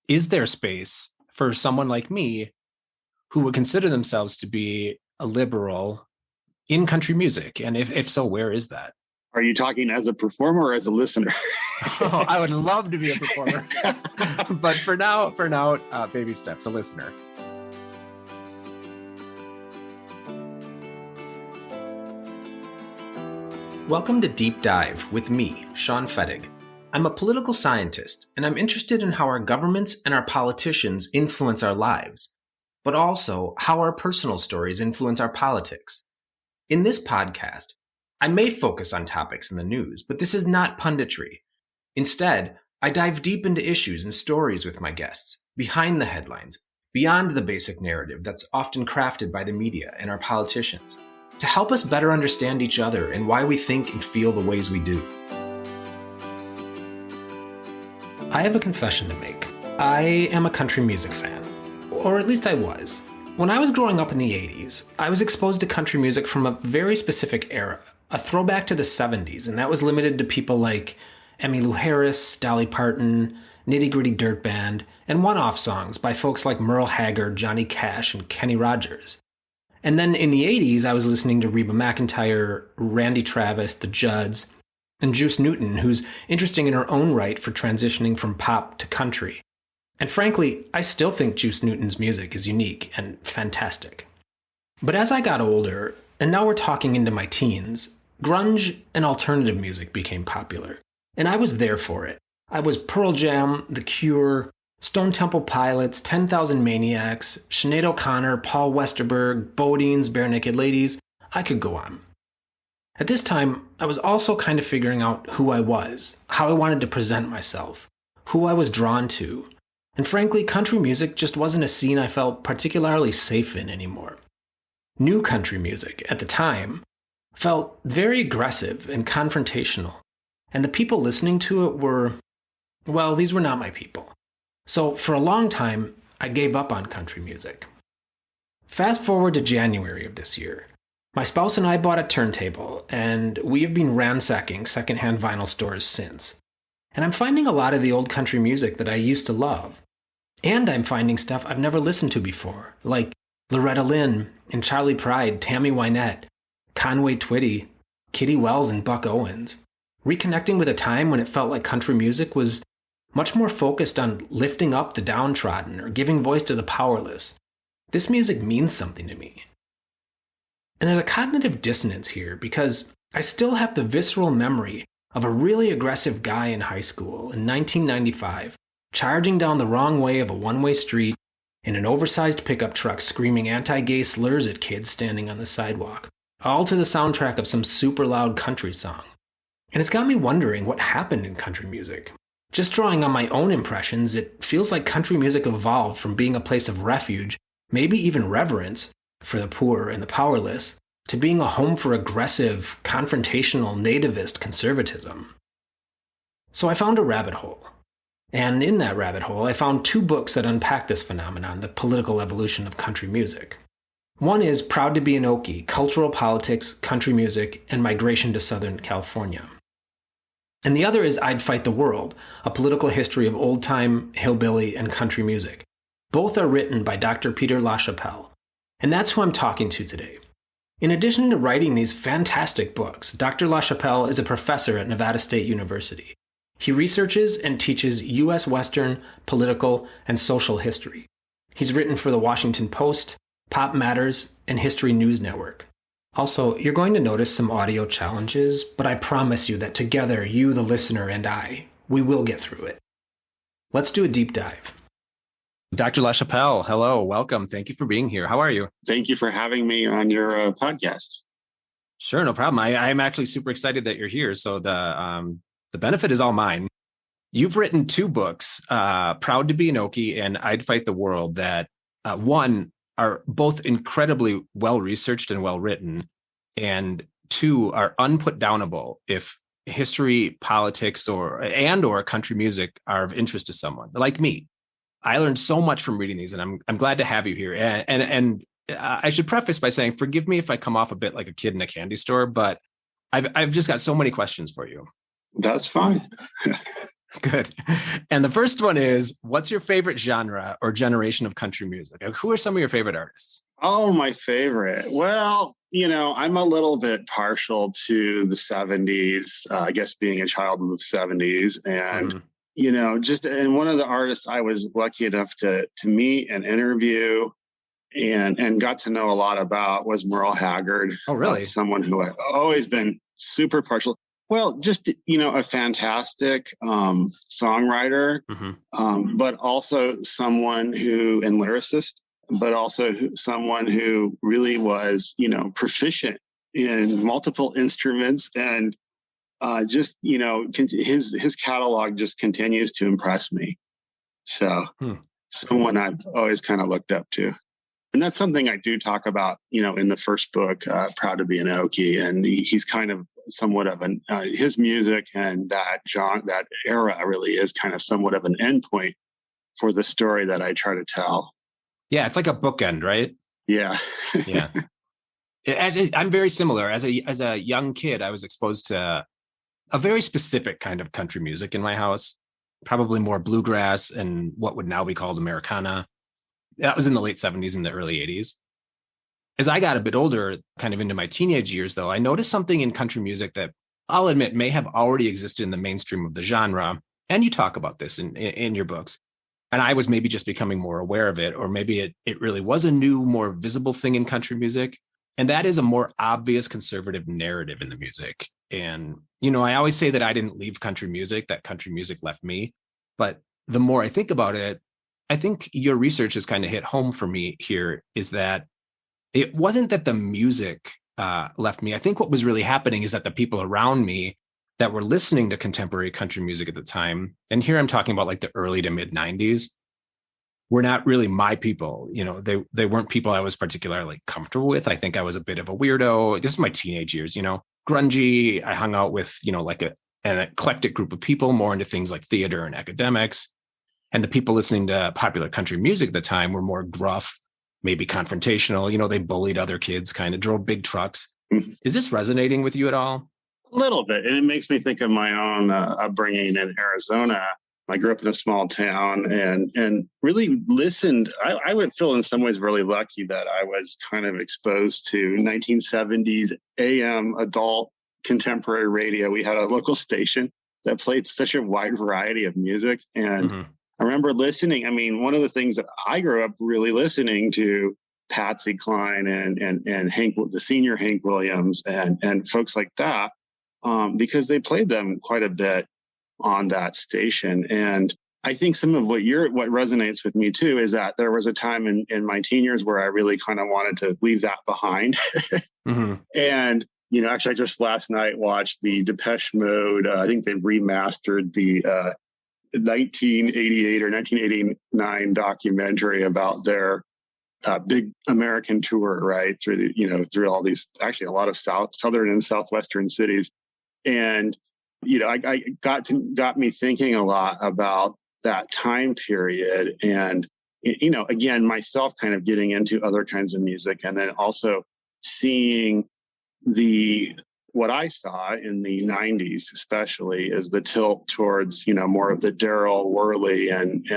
is there space for someone like me who would consider themselves to be a liberal in country music? And if so, where is that? Are you talking as a performer or as a listener? Oh, I would love to be a performer. But for now, baby steps, a listener. Welcome to Deep Dive with me, Sean Fettig. I'm a political scientist, and I'm interested in how our governments and our politicians influence our lives, but also how our personal stories influence our politics. In this podcast, I may focus on topics in the news, but this is not punditry. Instead, I dive deep into issues and stories with my guests, behind the headlines, beyond the basic narrative that's often crafted by the media and our politicians, to help us better understand each other and why we think and feel the ways we do. I have a confession to make. I am a country music fan, or at least I was. When I was growing up in the 80s, I was exposed to country music from a very specific era, a throwback to the 70s, and that was limited to people like Emmylou Harris, Dolly Parton, Nitty Gritty Dirt Band, and one-off songs by folks like Merle Haggard, Johnny Cash, and Kenny Rogers. And then in the 80s, I was listening to Reba McEntire, Randy Travis, the Judds, and Juice Newton, who's interesting in her own right for transitioning from pop to country. And frankly, I still think Juice Newton's music is unique and fantastic. But as I got older, and now we're talking into my teens, grunge and alternative music became popular. And I was there for it. I was Pearl Jam, The Cure, Stone Temple Pilots, 10,000 Maniacs, Sinead O'Connor, Paul Westerberg, Bodines, Bare Naked Ladies. I could go on. At this time, I was also kind of figuring out who I was, how I wanted to present myself, who I was drawn to. And frankly, country music just wasn't a scene I felt particularly safe in anymore. New country music, at the time, felt very aggressive and confrontational. And the people listening to it were, well, these were not my people. So for a long time, I gave up on country music. Fast forward to January of this year. My spouse and I bought a turntable, and we have been ransacking secondhand vinyl stores since. And I'm finding a lot of the old country music that I used to love. And I'm finding stuff I've never listened to before, like Loretta Lynn and Charlie Pride, Tammy Wynette, Conway Twitty, Kitty Wells, and Buck Owens. Reconnecting with a time when it felt like country music was much more focused on lifting up the downtrodden or giving voice to the powerless. This music means something to me. And there's a cognitive dissonance here because I still have the visceral memory of a really aggressive guy in high school in 1995 charging down the wrong way of a one-way street in an oversized pickup truck screaming anti-gay slurs at kids standing on the sidewalk, all to the soundtrack of some super loud country song. And it's got me wondering what happened in country music. Just drawing on my own impressions, it feels like country music evolved from being a place of refuge, maybe even reverence, for the poor and the powerless, to being a home for aggressive, confrontational, nativist conservatism. So I found a rabbit hole. And in that rabbit hole, I found two books that unpack this phenomenon, the political evolution of country music. One is Proud to be an Okie, Cultural Politics, Country Music, and Migration to Southern California. And the other is I'd Fight the World, a political history of old-time, hillbilly, and country music. Both are written by Dr. Peter LaChapelle. And that's who I'm talking to today. In addition to writing these fantastic books, Dr. LaChapelle is a professor at Nevada State University. He researches and teaches U.S. Western, political, and social history. He's written for the Washington Post, Pop Matters, and History News Network. Also, you're going to notice some audio challenges, but I promise you that together, you, the listener, and I, we will get through it. Let's do a deep dive. Dr. LaChapelle, hello, welcome. Thank you for being here. How are you? Thank you for having me on your podcast. Sure, no problem. I'm actually super excited that you're here. So the benefit is all mine. You've written two books, Proud to be an Okie and I'd Fight the World, that one, are both incredibly well-researched and well-written, and two, are unputdownable if history, politics, or country music are of interest to someone like me. I learned so much from reading these, and I'm glad to have you here. And I should preface by saying, forgive me if I come off a bit like a kid in a candy store, but I've just got so many questions for you. That's fine. Good. And the first one is, what's your favorite genre or generation of country music? Who are some of your favorite artists? Oh, my favorite. Well, I'm a little bit partial to the 70s, I guess being a child of the 70s. And, and one of the artists I was lucky enough to meet and interview and got to know a lot about was Merle Haggard. Oh, really? Someone who I've always been super partial. Well, just, a fantastic songwriter, but also someone and lyricist, but also someone who really was, proficient in multiple instruments and his catalog just continues to impress me. So someone I've always kind of looked up to. And that's something I do talk about, in the first book, Proud to be an Okie. And he's kind of somewhat of his music and that genre, that era really is kind of somewhat of an endpoint for the story that I try to tell. Yeah, it's like a bookend, right? Yeah. Yeah. I'm very similar. As a young kid, I was exposed to a very specific kind of country music in my house, probably more bluegrass and what would now be called Americana. That was in the late 70s and the early 80s. As I got a bit older, kind of into my teenage years, though, I noticed something in country music that I'll admit may have already existed in the mainstream of the genre. And you talk about this in your books. And I was maybe just becoming more aware of it, or maybe it really was a new, more visible thing in country music. And that is a more obvious conservative narrative in the music. And, I always say that I didn't leave country music, that country music left me. But the more I think about it, I think your research has kind of hit home for me here, is that it wasn't that the music left me. I think what was really happening is that the people around me that were listening to contemporary country music at the time, and here I'm talking about like the early to mid 90s, were not really my people. They weren't people I was particularly comfortable with. I think I was a bit of a weirdo. This is my teenage years, grungy. I hung out with, like an eclectic group of people more into things like theater and academics. And the people listening to popular country music at the time were more gruff, maybe confrontational. They bullied other kids, kind of drove big trucks. Is this resonating with you at all? A little bit. And it makes me think of my own upbringing in Arizona. I grew up in a small town and really listened. I would feel in some ways really lucky that I was kind of exposed to 1970s AM adult contemporary radio. We had a local station that played such a wide variety of music. And I remember listening. I mean, one of the things that I grew up really listening to, Patsy Cline and Hank, the senior Hank Williams and folks like that, because they played them quite a bit on that station. And I think some of what resonates with me too is that there was a time in my teen years where I really kind of wanted to leave that behind. And actually, I just last night watched the Depeche Mode. I think they've remastered the 1988 or 1989 documentary about their big American tour, right? Through all these, actually a lot of southern and southwestern cities. And, I got me thinking a lot about that time period and, again, myself kind of getting into other kinds of music and then also seeing what I saw in the 90s, especially, is the tilt towards, more of the Darryl Worley and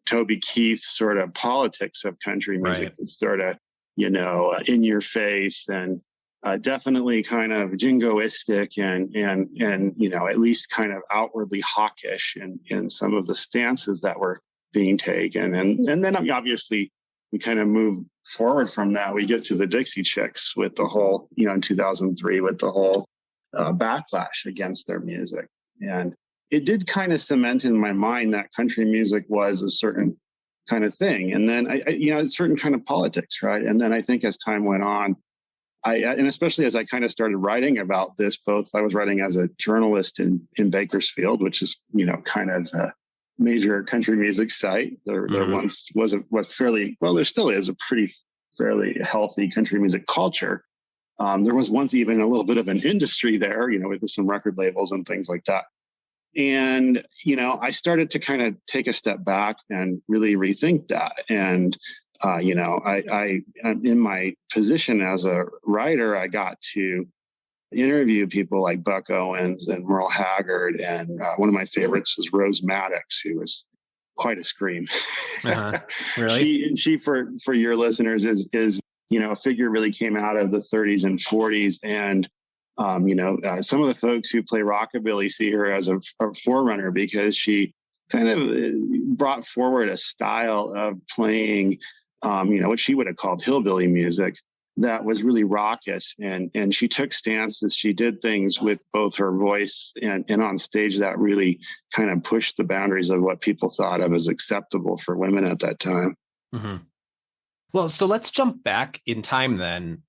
Toby Keith sort of politics of country music, right. That's sort of, in your face and definitely kind of jingoistic and at least kind of outwardly hawkish in some of the stances that were being taken. And then obviously we kind of move forward from that. We get to the Dixie Chicks with the whole, in 2003 with the whole backlash against their music. And it did kind of cement in my mind that country music was a certain kind of thing. And then, a certain kind of politics, right? And then I think as time went on, and especially as I kind of started writing about this, both I was writing as a journalist in Bakersfield, which is, kind of a major country music site. There once was there still is a pretty fairly healthy country music culture. There was once even a little bit of an industry there, with some record labels and things like that. And, I started to kind of take a step back and really rethink that. And, I in my position as a writer, I got to interview people like Buck Owens and Merle Haggard. And one of my favorites was Rose Maddox, who was quite a scream. Really? She for your listeners is, a figure really came out of the 30s and 40s. And, some of the folks who play rockabilly see her as a forerunner because she kind of brought forward a style of playing, what she would have called hillbilly music that was really raucous. And she took stances. She did things with both her voice and on stage that really kind of pushed the boundaries of what people thought of as acceptable for women at that time. Mm-hmm. Well, so let's jump back in time then.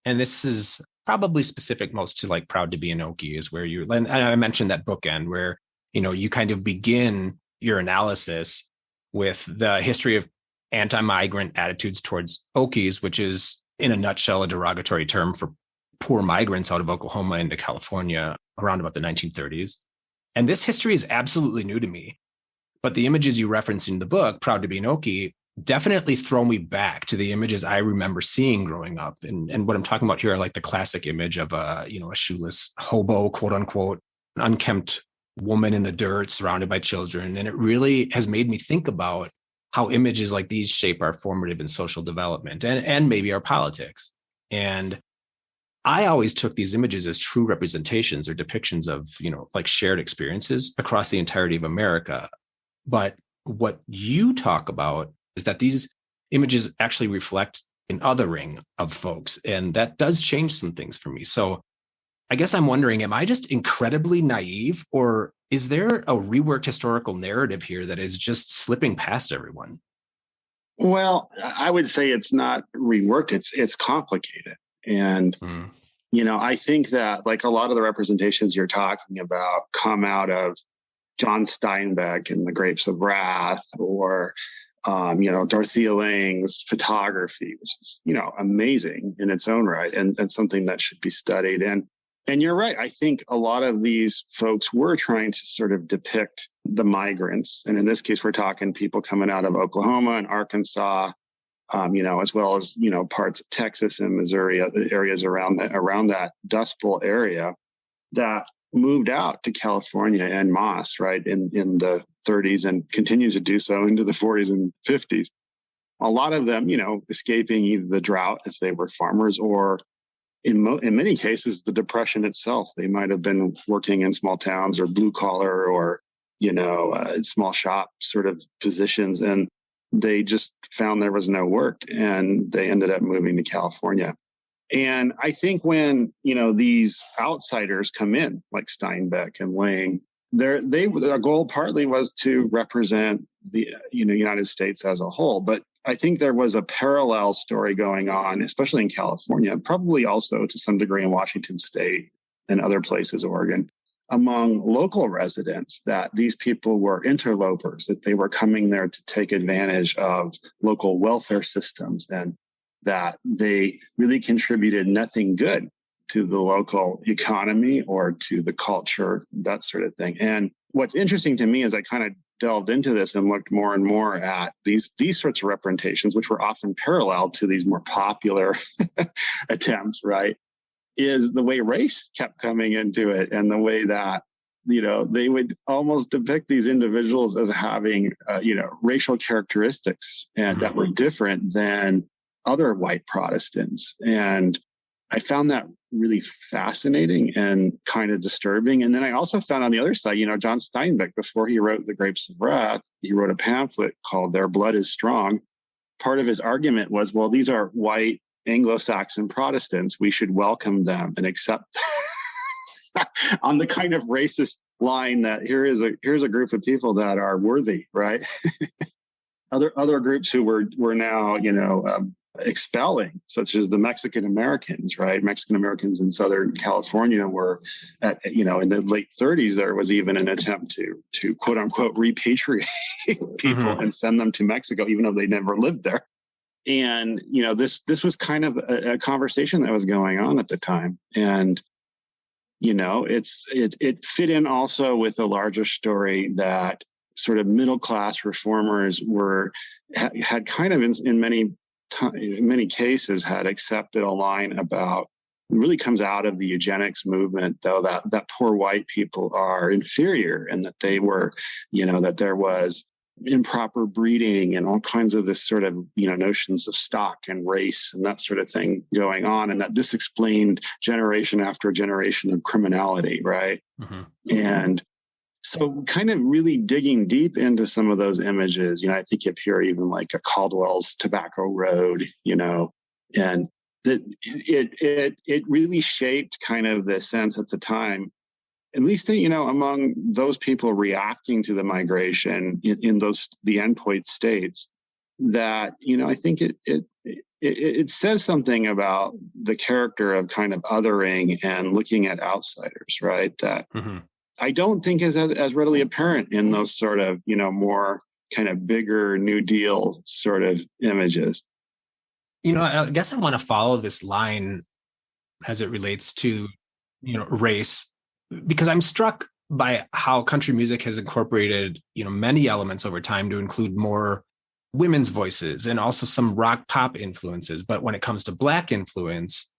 And this is probably specific most to like Proud to Be an Okie, is where and I mentioned that bookend where, you kind of begin your analysis with the history of anti-migrant attitudes towards Okies, which is in a nutshell a derogatory term for poor migrants out of Oklahoma into California around about the 1930s. And this history is absolutely new to me. But the images you reference in the book, Proud to Be an Okie, definitely throw me back to the images I remember seeing growing up. And what I'm talking about here are like the classic image of a shoeless hobo, quote unquote, an unkempt woman in the dirt surrounded by children. And it really has made me think about how images like these shape our formative and social development and maybe our politics. And I always took these images as true representations or depictions of, like shared experiences across the entirety of America. But what you talk about is that these images actually reflect an othering of folks. And that does change some things for me. So I guess I'm wondering, am I just incredibly naive, or is there a reworked historical narrative here that is just slipping past everyone? Well, I would say it's not reworked. It's complicated. And, I think that like a lot of the representations you're talking about come out of John Steinbeck and the Grapes of Wrath, or Dorothea Lange's photography, which is, amazing in its own right and something that should be studied. And you're right. I think a lot of these folks were trying to sort of depict the migrants. And in this case, we're talking people coming out of Oklahoma and Arkansas, as well as, parts of Texas and Missouri, areas around that Dust Bowl area that moved out to California en masse, right, in the 30s and continue to do so into the 40s and 50s. A lot of them, escaping either the drought if they were farmers, or in many cases, the Depression itself. They might have been working in small towns or blue collar or, small shop sort of positions. And they just found there was no work and they ended up moving to California. And I think when, these outsiders come in, like Steinbeck and Lange, their goal partly was to represent the, United States as a whole. But I think there was a parallel story going on, especially in California, probably also to some degree in Washington State and other places, Oregon, among local residents, that these people were interlopers, that they were coming there to take advantage of local welfare systems, and that they really contributed nothing good to the local economy or to the culture, that sort of thing. And what's interesting to me is I kind of delved into this and looked more and more at these sorts of representations, which were often parallel to these more popular attempts, right? Is the way race kept coming into it, and the way that, they would almost depict these individuals as having, racial characteristics and that were different than other white Protestants. And I found that really fascinating and kind of disturbing. And then I also found on the other side, John Steinbeck, before he wrote The Grapes of Wrath, he wrote a pamphlet called Their Blood is Strong. Part of his argument was, well, these are white Anglo-Saxon Protestants. We should welcome them and accept on the kind of racist line that here's a group of people that are worthy, right? Other groups who were now, expelling, such as the Mexican Americans, right? Mexican Americans in Southern California were in the late 30s, there was even an attempt to quote unquote repatriate people and send them to Mexico, even though they never lived there. And, this was kind of a conversation that was going on at the time. And, it fit in also with a larger story that sort of middle-class reformers had kind of in many cases had accepted a line about really comes out of the eugenics movement, though, that poor white people are inferior and that they were, that there was improper breeding and all kinds of this sort of, notions of stock and race and that sort of thing going on. And that this explained generation after generation of criminality, right? Mm-hmm. And so kind of really digging deep into some of those images, I think if you're even like a Caldwell's Tobacco Road, and that it really shaped kind of the sense at the time, at least, among those people reacting to the migration in the endpoint states, that, I think it says something about the character of kind of othering and looking at outsiders, right? That mm-hmm. I don't think is as readily apparent in those sort of, more kind of bigger New Deal sort of images. I guess I want to follow this line as it relates to, race, because I'm struck by how country music has incorporated, many elements over time to include more women's voices and also some rock pop influences. But when it comes to Black influence,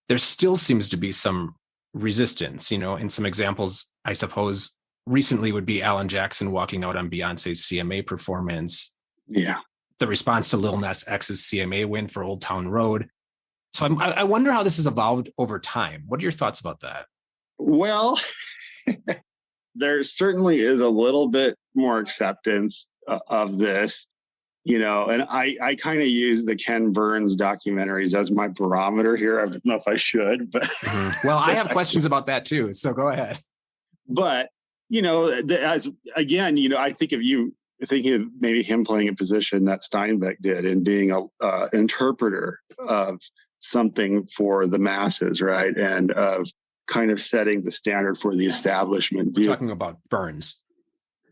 there still seems to be some resistance, and some examples, I suppose, recently would be Alan Jackson walking out on Beyonce's CMA performance. Yeah. The response to Lil Nas X's CMA win for Old Town Road. So I wonder how this has evolved over time. What are your thoughts about that? Well, there certainly is a little bit more acceptance of this, and I kind of use the Ken Burns documentaries as my barometer here. I don't know if I should, but well, I have questions about that too. So go ahead. But, as again, I think of you thinking of maybe him playing a position that Steinbeck did and being a interpreter of something for the masses, right? And of kind of setting the standard for the establishment. We're talking about Burns.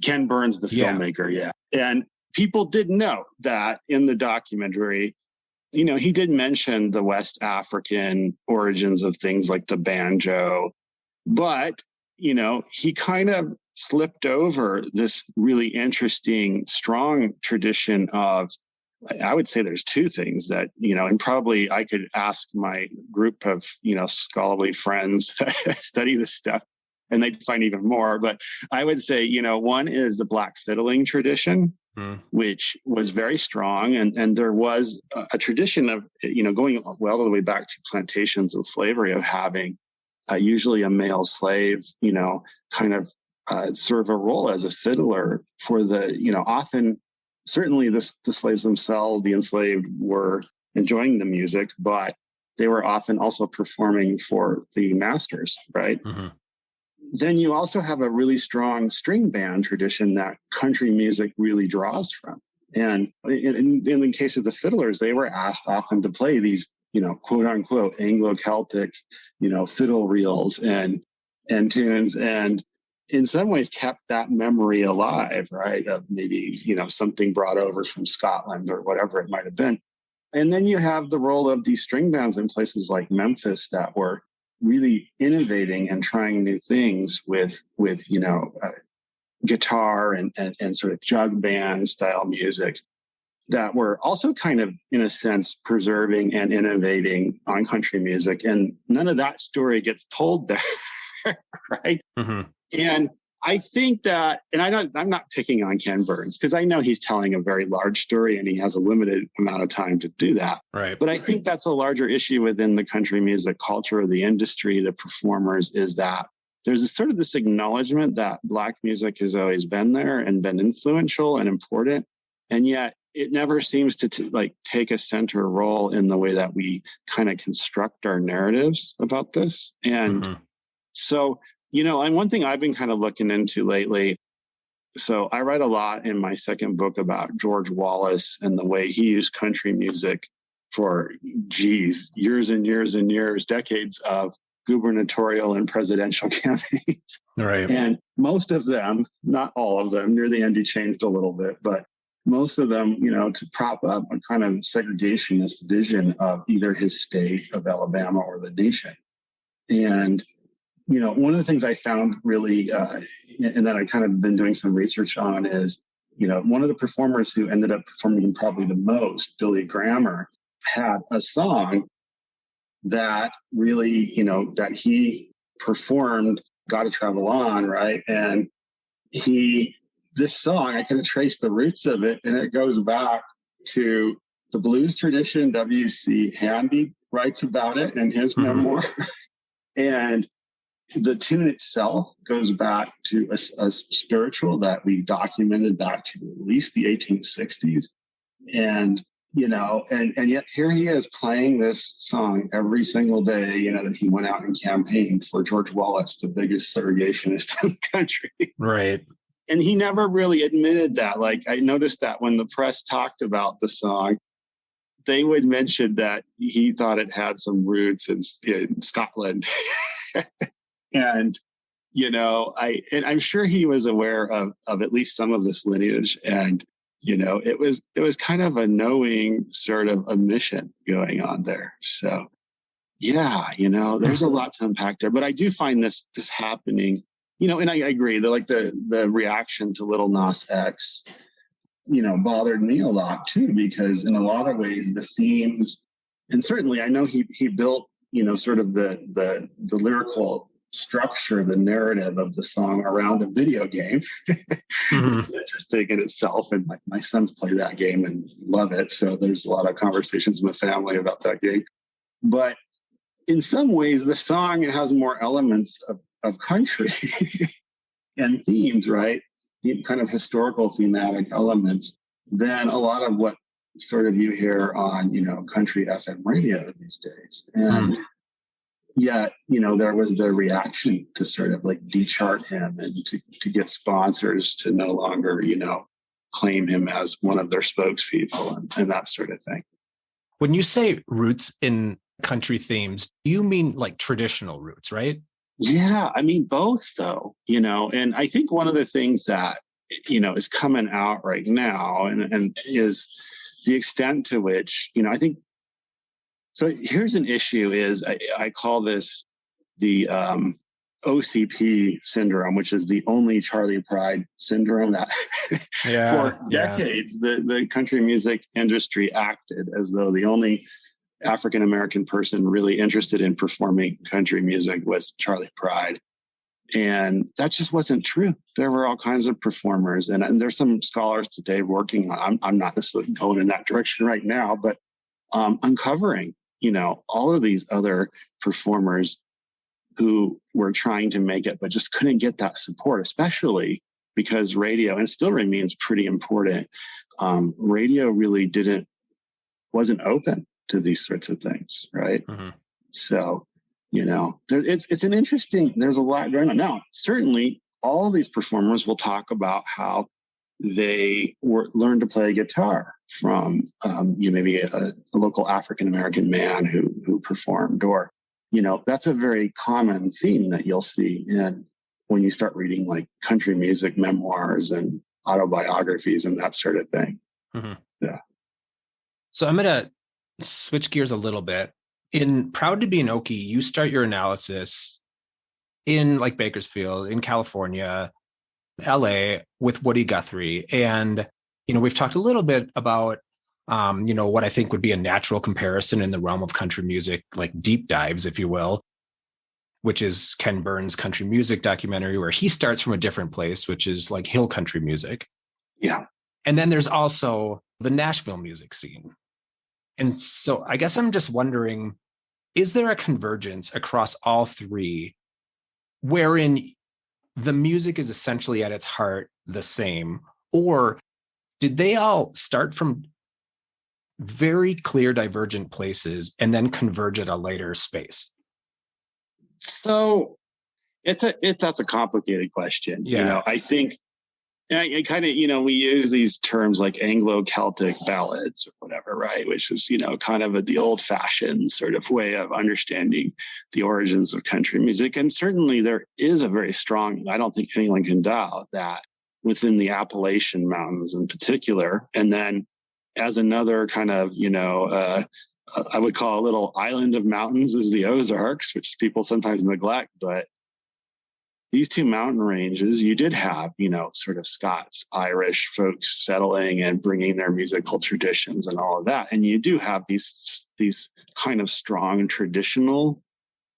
Ken Burns, the filmmaker, yeah. And people did know that in the documentary, he did mention the West African origins of things like the banjo, but, he kind of slipped over this really interesting, strong tradition of, I would say there's two things that, and probably I could ask my group of, scholarly friends that study this stuff and they'd find even more. But I would say, one is the Black fiddling tradition, which was very strong. And there was a tradition of, going well all the way back to plantations and slavery of having usually a male slave, kind of serve a role as a fiddler for the, often, certainly the slaves themselves, the enslaved, were enjoying the music, but they were often also performing for the masters, right? Mm-hmm. Then you also have a really strong string band tradition that country music really draws from. And in the case of the fiddlers, they were asked often to play these, quote unquote, Anglo-Celtic, fiddle reels and tunes, and in some ways kept that memory alive, right? Of maybe, something brought over from Scotland or whatever it might have been. And then you have the role of these string bands in places like Memphis that were really innovating and trying new things with guitar and sort of jug band style music that were also kind of, in a sense, preserving and innovating on country music. And none of that story gets told there, right? Mm-hmm. And I think that, and I'm not picking on Ken Burns because I know he's telling a very large story and he has a limited amount of time to do that. Right. But I think that's a larger issue within the country music culture, the industry, the performers, is that there's sort of this acknowledgement that Black music has always been there and been influential and important. And yet it never seems to take a center role in the way that we kind of construct our narratives about this. And so, and one thing I've been kind of looking into lately, so I write a lot in my second book about George Wallace and the way he used country music for, years and years and years, decades of gubernatorial and presidential campaigns. Right. And most of them, not all of them, near the end he changed a little bit, but most of them, to prop up a kind of segregationist vision of either his state of Alabama or the nation. And one of the things I found really, and that I kind of been doing some research on is, one of the performers who ended up performing probably the most, Billy Grammer, had a song that really, that he performed Gotta Travel On, right? And this song, I kind of trace the roots of it, and it goes back to the blues tradition. W.C. Handy writes about it in his memoir. And the tune itself goes back to a spiritual that we documented back to at least the 1860s. And, and yet here he is playing this song every single day, that he went out and campaigned for George Wallace, the biggest segregationist in the country. Right. And he never really admitted that. Like, I noticed that when the press talked about the song, they would mention that he thought it had some roots in Scotland. And, I'm sure he was aware of at least some of this lineage. And, it was kind of a knowing sort of a mission going on there. So, yeah, there's a lot to unpack there. But I do find this happening, and I agree that the reaction to Little Nas X, bothered me a lot too, because in a lot of ways the themes, and certainly I know he built, sort of the lyrical structure, the narrative of the song around a video game. It's interesting in itself. And my sons play that game and love it. So there's a lot of conversations in the family about that game. But in some ways, the song has more elements of country and themes, right? Kind of historical thematic elements than a lot of what sort of you hear on, country FM radio these days. And yet, there was the reaction to sort of like de-chart him and to get sponsors to no longer, claim him as one of their spokespeople and that sort of thing. When you say roots in country themes, do you mean like traditional roots, right? Yeah, I mean, both though, and I think one of the things that, is coming out right now and is the extent to which, I think, so here's an issue is I call this the OCP syndrome, which is the only Charlie Pride syndrome that for decades, the country music industry acted as though the only African-American person really interested in performing country music was Charlie Pride. And that just wasn't true. There were all kinds of performers. And there's some scholars today working on, I'm not necessarily going in that direction right now, but uncovering, all of these other performers who were trying to make it, but just couldn't get that support, especially because radio, and it still remains pretty important. Radio really wasn't open to these sorts of things, right? So, it's an interesting, there's a lot going on. Now, certainly all these performers will talk about how they learned to play guitar from, maybe a local African-American man who performed, or, that's a very common theme that you'll see when you start reading like country music memoirs and autobiographies and that sort of thing. Yeah. So I'm going to switch gears a little bit. In Proud to be an Okie, you start your analysis in like Bakersfield, in California, LA, with Woody Guthrie. And, we've talked a little bit about, what I think would be a natural comparison in the realm of country music, like deep dives, if you will, which is Ken Burns' country music documentary, where he starts from a different place, which is like hill country music. Yeah. And then there's also the Nashville music scene. And so I guess I'm just wondering, is there a convergence across all three wherein the music is essentially at its heart the same? Or did they all start from very clear divergent places and then converge at a later space? So that's a complicated question. Yeah. I think I kind of, we use these terms like Anglo-Celtic ballads or whatever, right? Which is, kind of the old-fashioned sort of way of understanding the origins of country music. And certainly there is a very strong, I don't think anyone can doubt that within the Appalachian Mountains in particular. And then as another kind of, I would call a little island of mountains is the Ozarks, which people sometimes neglect, but these two mountain ranges, you did have, sort of Scots, Irish folks settling and bringing their musical traditions and all of that. And you do have these kind of strong traditional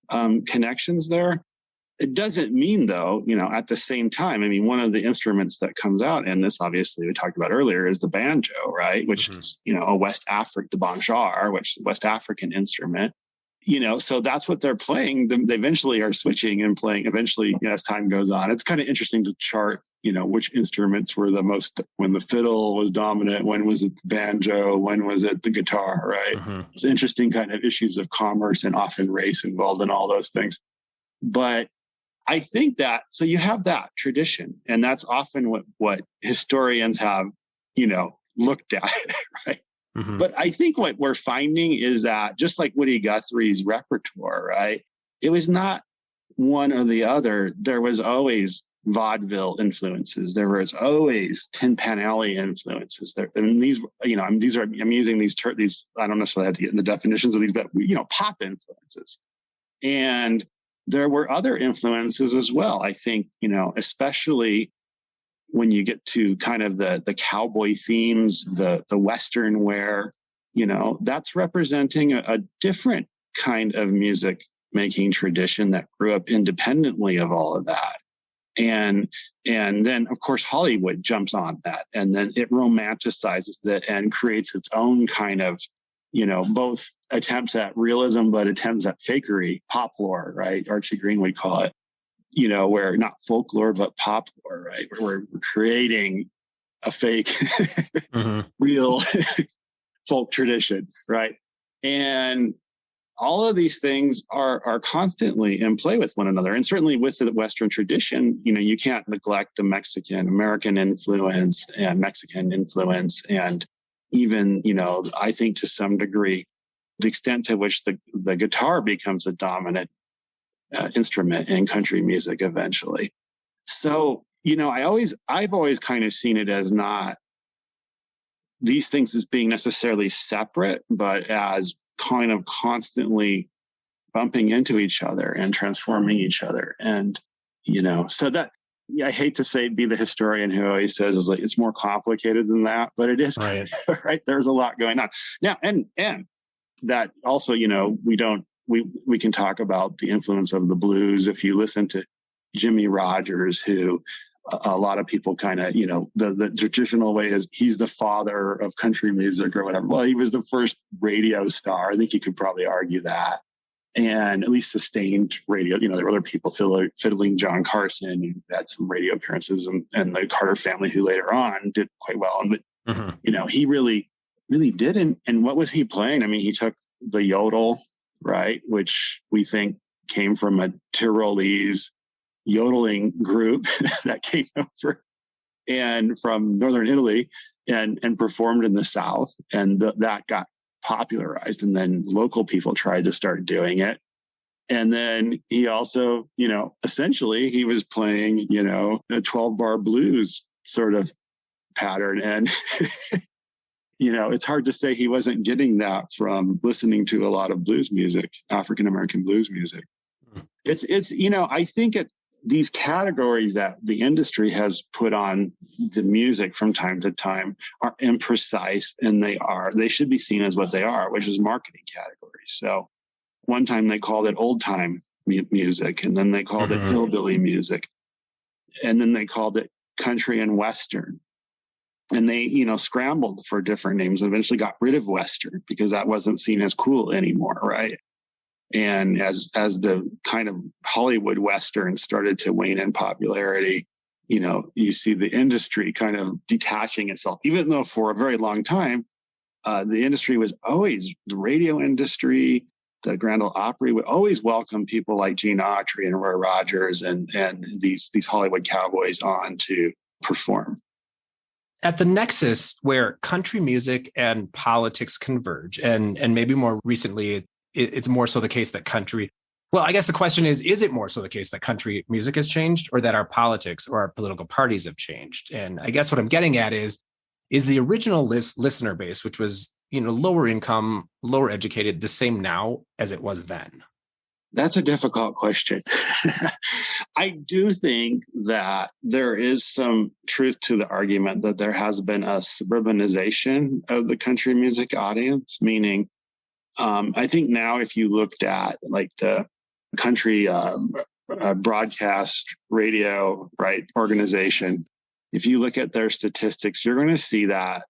connections there. It doesn't mean, though, at the same time, I mean, one of the instruments that comes out, and this obviously we talked about earlier, is the banjo, right? Which is, a West African, the banjar, which is a West African instrument. So that's what they're playing. They eventually are switching and playing eventually, as time goes on. It's kind of interesting to chart, which instruments were the most, when the fiddle was dominant, when was it the banjo, when was it the guitar, right? It's interesting kind of issues of commerce and often race involved in all those things. But I think that, so you have that tradition, and that's often what historians have, looked at, right? But I think what we're finding is that just like Woody Guthrie's repertoire, right? It was not one or the other. There was always vaudeville influences. There was always Tin Pan Alley influences. And these, I'm using these, I don't necessarily have to get in the definitions of these, but, pop influences. And there were other influences as well. I think, especially when you get to kind of the cowboy themes, the Western wear, that's representing a different kind of music making tradition that grew up independently of all of that. And then, of course, Hollywood jumps on that, and then it romanticizes it and creates its own kind of, both attempts at realism, but attempts at fakery, pop lore, right? Archie Green would call it. Where not folklore, but pop lore, right? Where we're creating a fake, real folk tradition, right? And all of these things are constantly in play with one another. And certainly with the Western tradition, you can't neglect the Mexican-American influence and Mexican influence. And even, I think to some degree, the extent to which the guitar becomes a dominant instrument in country music eventually. So, I've always kind of seen it as not these things as being necessarily separate, but as kind of constantly bumping into each other and transforming each other. And, so that, I hate to say, be the historian who always says is like, it's more complicated than that, but it is, right? Right? There's a lot going on now. And that also, we can talk about the influence of the blues. If you listen to Jimmy Rogers, who a lot of people kind of, the traditional way is he's the father of country music or whatever. Well, he was the first radio star. I think you could probably argue that. And at least sustained radio. There were other people fiddling John Carson, who had some radio appearances, and the Carter family, who later on did quite well. But, he really did. And what was he playing? I mean, he took the yodel, right, which we think came from a Tyrolese yodeling group that came over and from northern Italy and performed in the South, and that got popularized, and then local people tried to start doing it. And then he also, essentially he was playing, a 12-bar blues sort of pattern, and it's hard to say he wasn't getting that from listening to a lot of blues music, African-American blues music. It's I think these categories that the industry has put on the music from time to time are imprecise, and they should be seen as what they are, which is marketing categories. So one time they called it old time music, and then they called it hillbilly music, and then they called it country and Western. And they, scrambled for different names and eventually got rid of Western because that wasn't seen as cool anymore, right? And as the kind of Hollywood Western started to wane in popularity, you see the industry kind of detaching itself, even though for a very long time, the industry was always, the radio industry, the Grand Ole Opry would always welcome people like Gene Autry and Roy Rogers and these Hollywood cowboys on to perform. At the nexus where country music and politics converge, and maybe more recently, it's more so the case that I guess the question is it more so the case that country music has changed, or that our politics or our political parties have changed? And I guess what I'm getting at is the original listener base, which was, lower income, lower educated, the same now as it was then? That's a difficult question. I do think that there is some truth to the argument that there has been a suburbanization of the country music audience, meaning I think now if you looked at like the country broadcast radio, right, organization, if you look at their statistics, you're going to see that,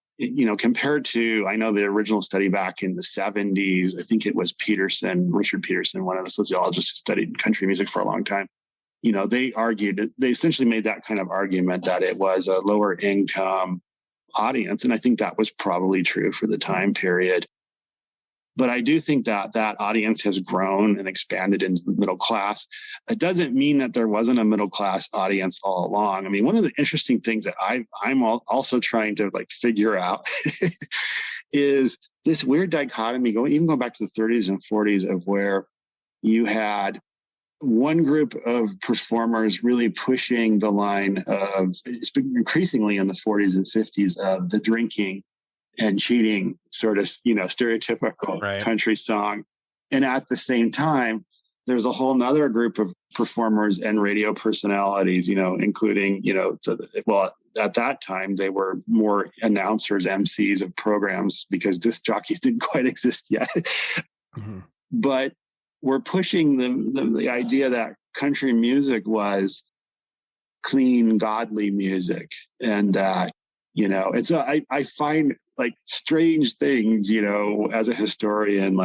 compared to, I know the original study back in the 70s, I think it was Richard Peterson, one of the sociologists who studied country music for a long time. They essentially made that kind of argument that it was a lower income audience. And I think that was probably true for the time period. But I do think that that audience has grown and expanded into the middle class. It doesn't mean that there wasn't a middle class audience all along. I mean, one of the interesting things that I'm also trying to figure out is this weird dichotomy going back to the 30s and 40s of where you had one group of performers really pushing the line of, increasingly in the 40s and 50s, of the drinking and cheating sort of, stereotypical country song. And at the same time, there's a whole nother group of performers and radio personalities, including, at that time, they were more announcers, MCs of programs because disc jockeys didn't quite exist yet. Mm-hmm. But we're pushing the idea that country music was clean, godly music, and that, I find strange things, as a historian,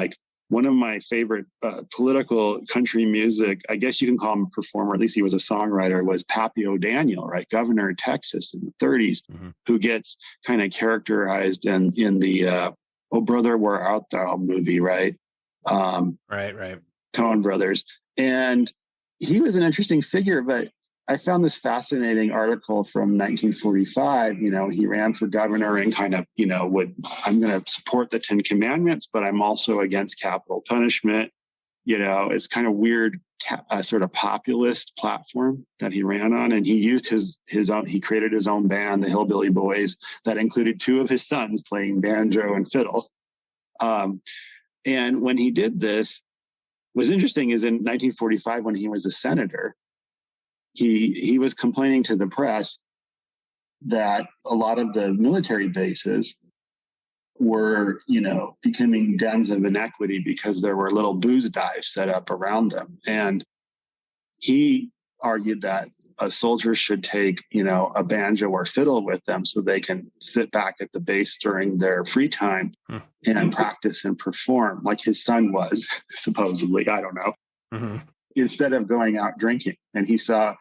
one of my favorite political country music, I guess you can call him a performer, at least he was a songwriter, was Pappy O'Daniel, right? Governor of Texas in the 30s, mm-hmm. who gets kind of characterized in the Oh Brother, Where Art Thou movie, right? Right. Coen Brothers. And he was an interesting figure, but I found this fascinating article from 1945. He ran for governor and kind of, I'm going to support the 10 Commandments, but I'm also against capital punishment. It's kind of weird, sort of populist platform that he ran on. And he used his own, he created his own band, the Hillbilly Boys, that included two of his sons playing banjo and fiddle. And when he did this, what's interesting is in 1945, when he was a senator, he was complaining to the press that a lot of the military bases were, becoming dens of inequity because there were little booze dives set up around them. And he argued that soldiers should take, a banjo or fiddle with them so they can sit back at the base during their free time and practice and perform like his son was, supposedly, I don't know, mm-hmm. instead of going out drinking. And he saw,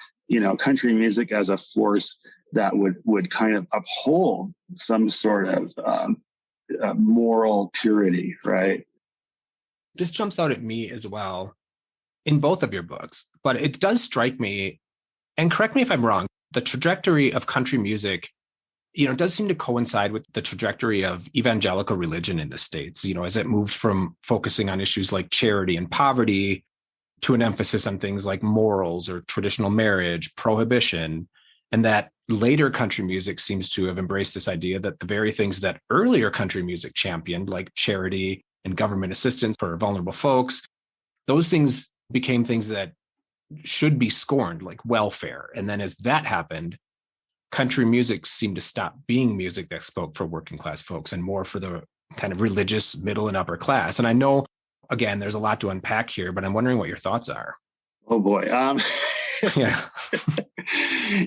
country music as a force that would kind of uphold some sort of moral purity, right? This jumps out at me as well in both of your books, but it does strike me, and correct me if I'm wrong, the trajectory of country music, does seem to coincide with the trajectory of evangelical religion in the States, as it moved from focusing on issues like charity and poverty to an emphasis on things like morals or traditional marriage, prohibition, and that later country music seems to have embraced this idea that the very things that earlier country music championed, like charity and government assistance for vulnerable folks, those things became things that should be scorned, like welfare. And then as that happened, country music seemed to stop being music that spoke for working class folks and more for the kind of religious middle and upper class. And I know, again, there's a lot to unpack here, but I'm wondering what your thoughts are. Oh boy. Yeah.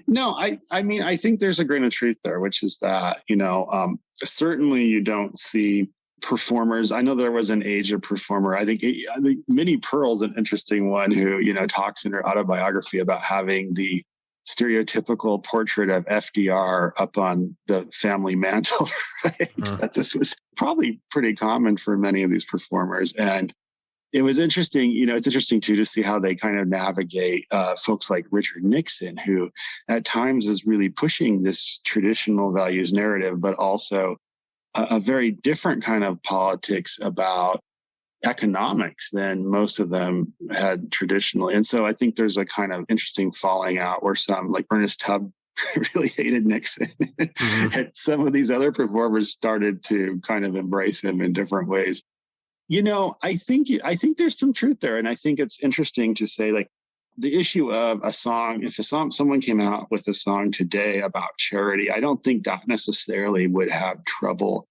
No, I mean, I think there's a grain of truth there, which is that, certainly you don't see performers. I know there was an age of performer. I think Minnie Pearl's an interesting one who, talks in her autobiography about having the stereotypical portrait of FDR up on the family mantle, right? That this was probably pretty common for many of these performers. And it was interesting, it's interesting too to see how they kind of navigate folks like Richard Nixon, who at times is really pushing this traditional values narrative, but also a very different kind of politics about economics than most of them had traditionally. And so I think there's a kind of interesting falling out where some, like Ernest Tubb, really hated Nixon. And some of these other performers started to kind of embrace him in different ways. I think there's some truth there. And I think it's interesting to say, like, the issue of a song, if someone came out with a song today about charity, I don't think that necessarily would have trouble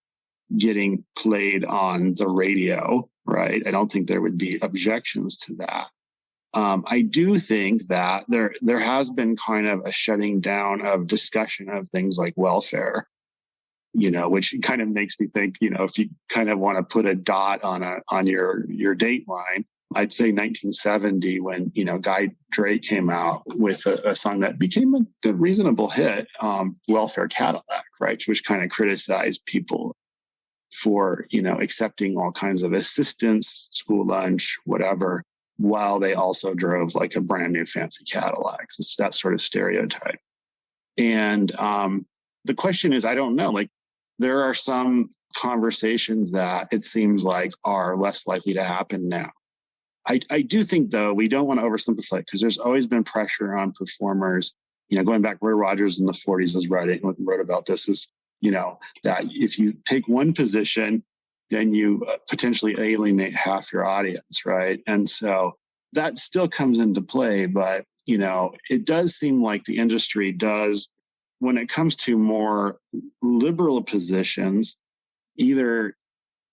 getting played on the radio, right? I don't think there would be objections to that. I do think that there has been kind of a shutting down of discussion of things like welfare, which kind of makes me think, if you kind of want to put a dot on your date line, I'd say 1970 when, Guy Drake came out with a song that became a reasonable hit, Welfare Cadillac, right? Which kind of criticized people for, accepting all kinds of assistance, school lunch, whatever, while they also drove like a brand new fancy Cadillac. It's that sort of stereotype. And the question is, I don't know, like there are some conversations that it seems like are less likely to happen now. I do think, though, we don't want to oversimplify it because there's always been pressure on performers. Going back, Roy Rogers in the 40s wrote about this is, that if you take one position, then you potentially alienate half your audience, right? And so that still comes into play. But, it does seem like the industry does, when it comes to more liberal positions, either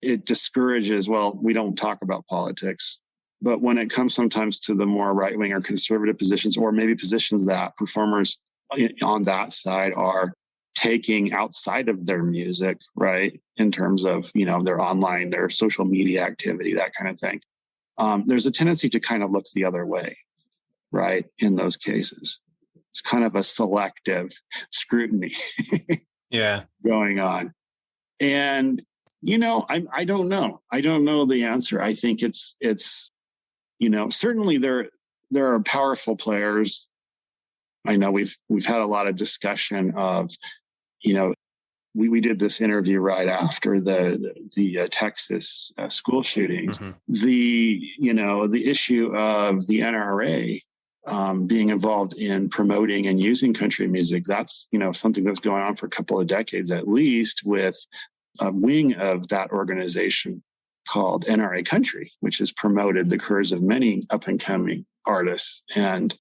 it discourages, well, we don't talk about politics. But when it comes sometimes to the more right-wing or conservative positions, or maybe positions that performers on that side are taking outside of their music, right, in terms of, their online, their social media activity, that kind of thing, there's a tendency to kind of look the other way, right, in those cases. It's kind of a selective scrutiny going on. And, I don't know. I don't know the answer. I think it's certainly there are powerful players. I know we've had a lot of discussion of, we did this interview right after the Texas school shootings. Mm-hmm. The issue of the NRA being involved in promoting and using country music, that's, something that's going on for a couple of decades at least, with a wing of that organization called NRA Country, which has promoted the careers of many up and coming artists. And,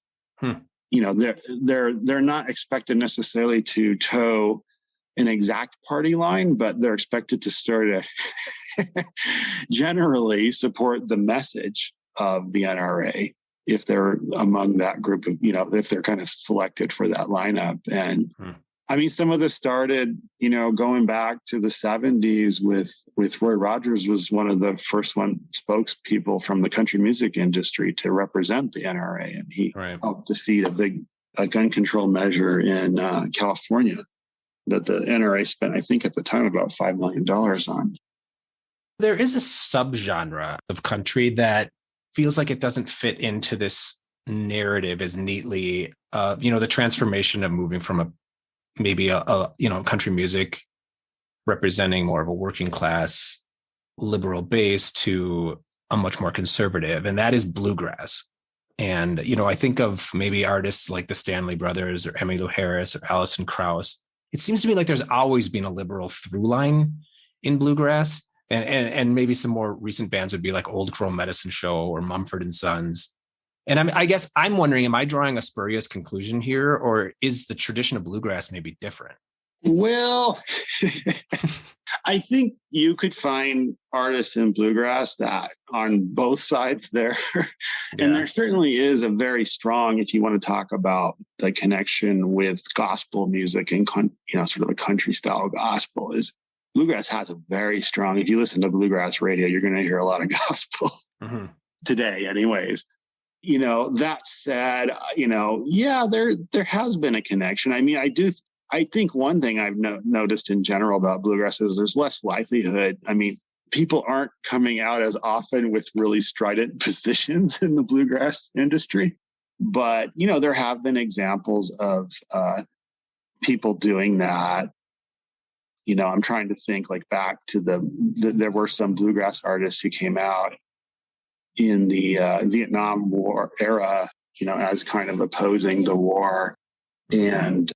they're not expected necessarily to toe an exact party line, but they're expected to sort of generally support the message of the NRA if they're among that group of, if they're kind of selected for that lineup. And I mean, some of this started, going back to the 70s with Roy Rogers was one of the first spokespeople from the country music industry to represent the NRA. And he helped defeat a gun control measure in California that the NRA spent, I think at the time, about $5 million on. There is a subgenre of country that feels like it doesn't fit into this narrative as neatly. The transformation of moving from maybe a country music representing more of a working class liberal base to a much more conservative, and that is bluegrass. And, I think of maybe artists like the Stanley Brothers or Emmylou Harris or Alison Krauss. It seems to me like there's always been a liberal through line in bluegrass. And maybe some more recent bands would be like Old Crow Medicine Show or Mumford and Sons. And I guess I'm wondering, am I drawing a spurious conclusion here, or is the tradition of bluegrass maybe different? Well, I think you could find artists in bluegrass that on both sides there. And there certainly is a very strong, if you want to talk about the connection with gospel music and, sort of a country style gospel, is bluegrass has a very strong, if you listen to bluegrass radio, you're going to hear a lot of gospel today anyways. That said, there has been a connection. I mean, I think one thing I've noticed in general about bluegrass is there's less likelihood. I mean, people aren't coming out as often with really strident positions in the bluegrass industry. But, there have been examples of people doing that. I'm trying to think like back to there were some bluegrass artists who came out in the Vietnam War era, as kind of opposing the war. And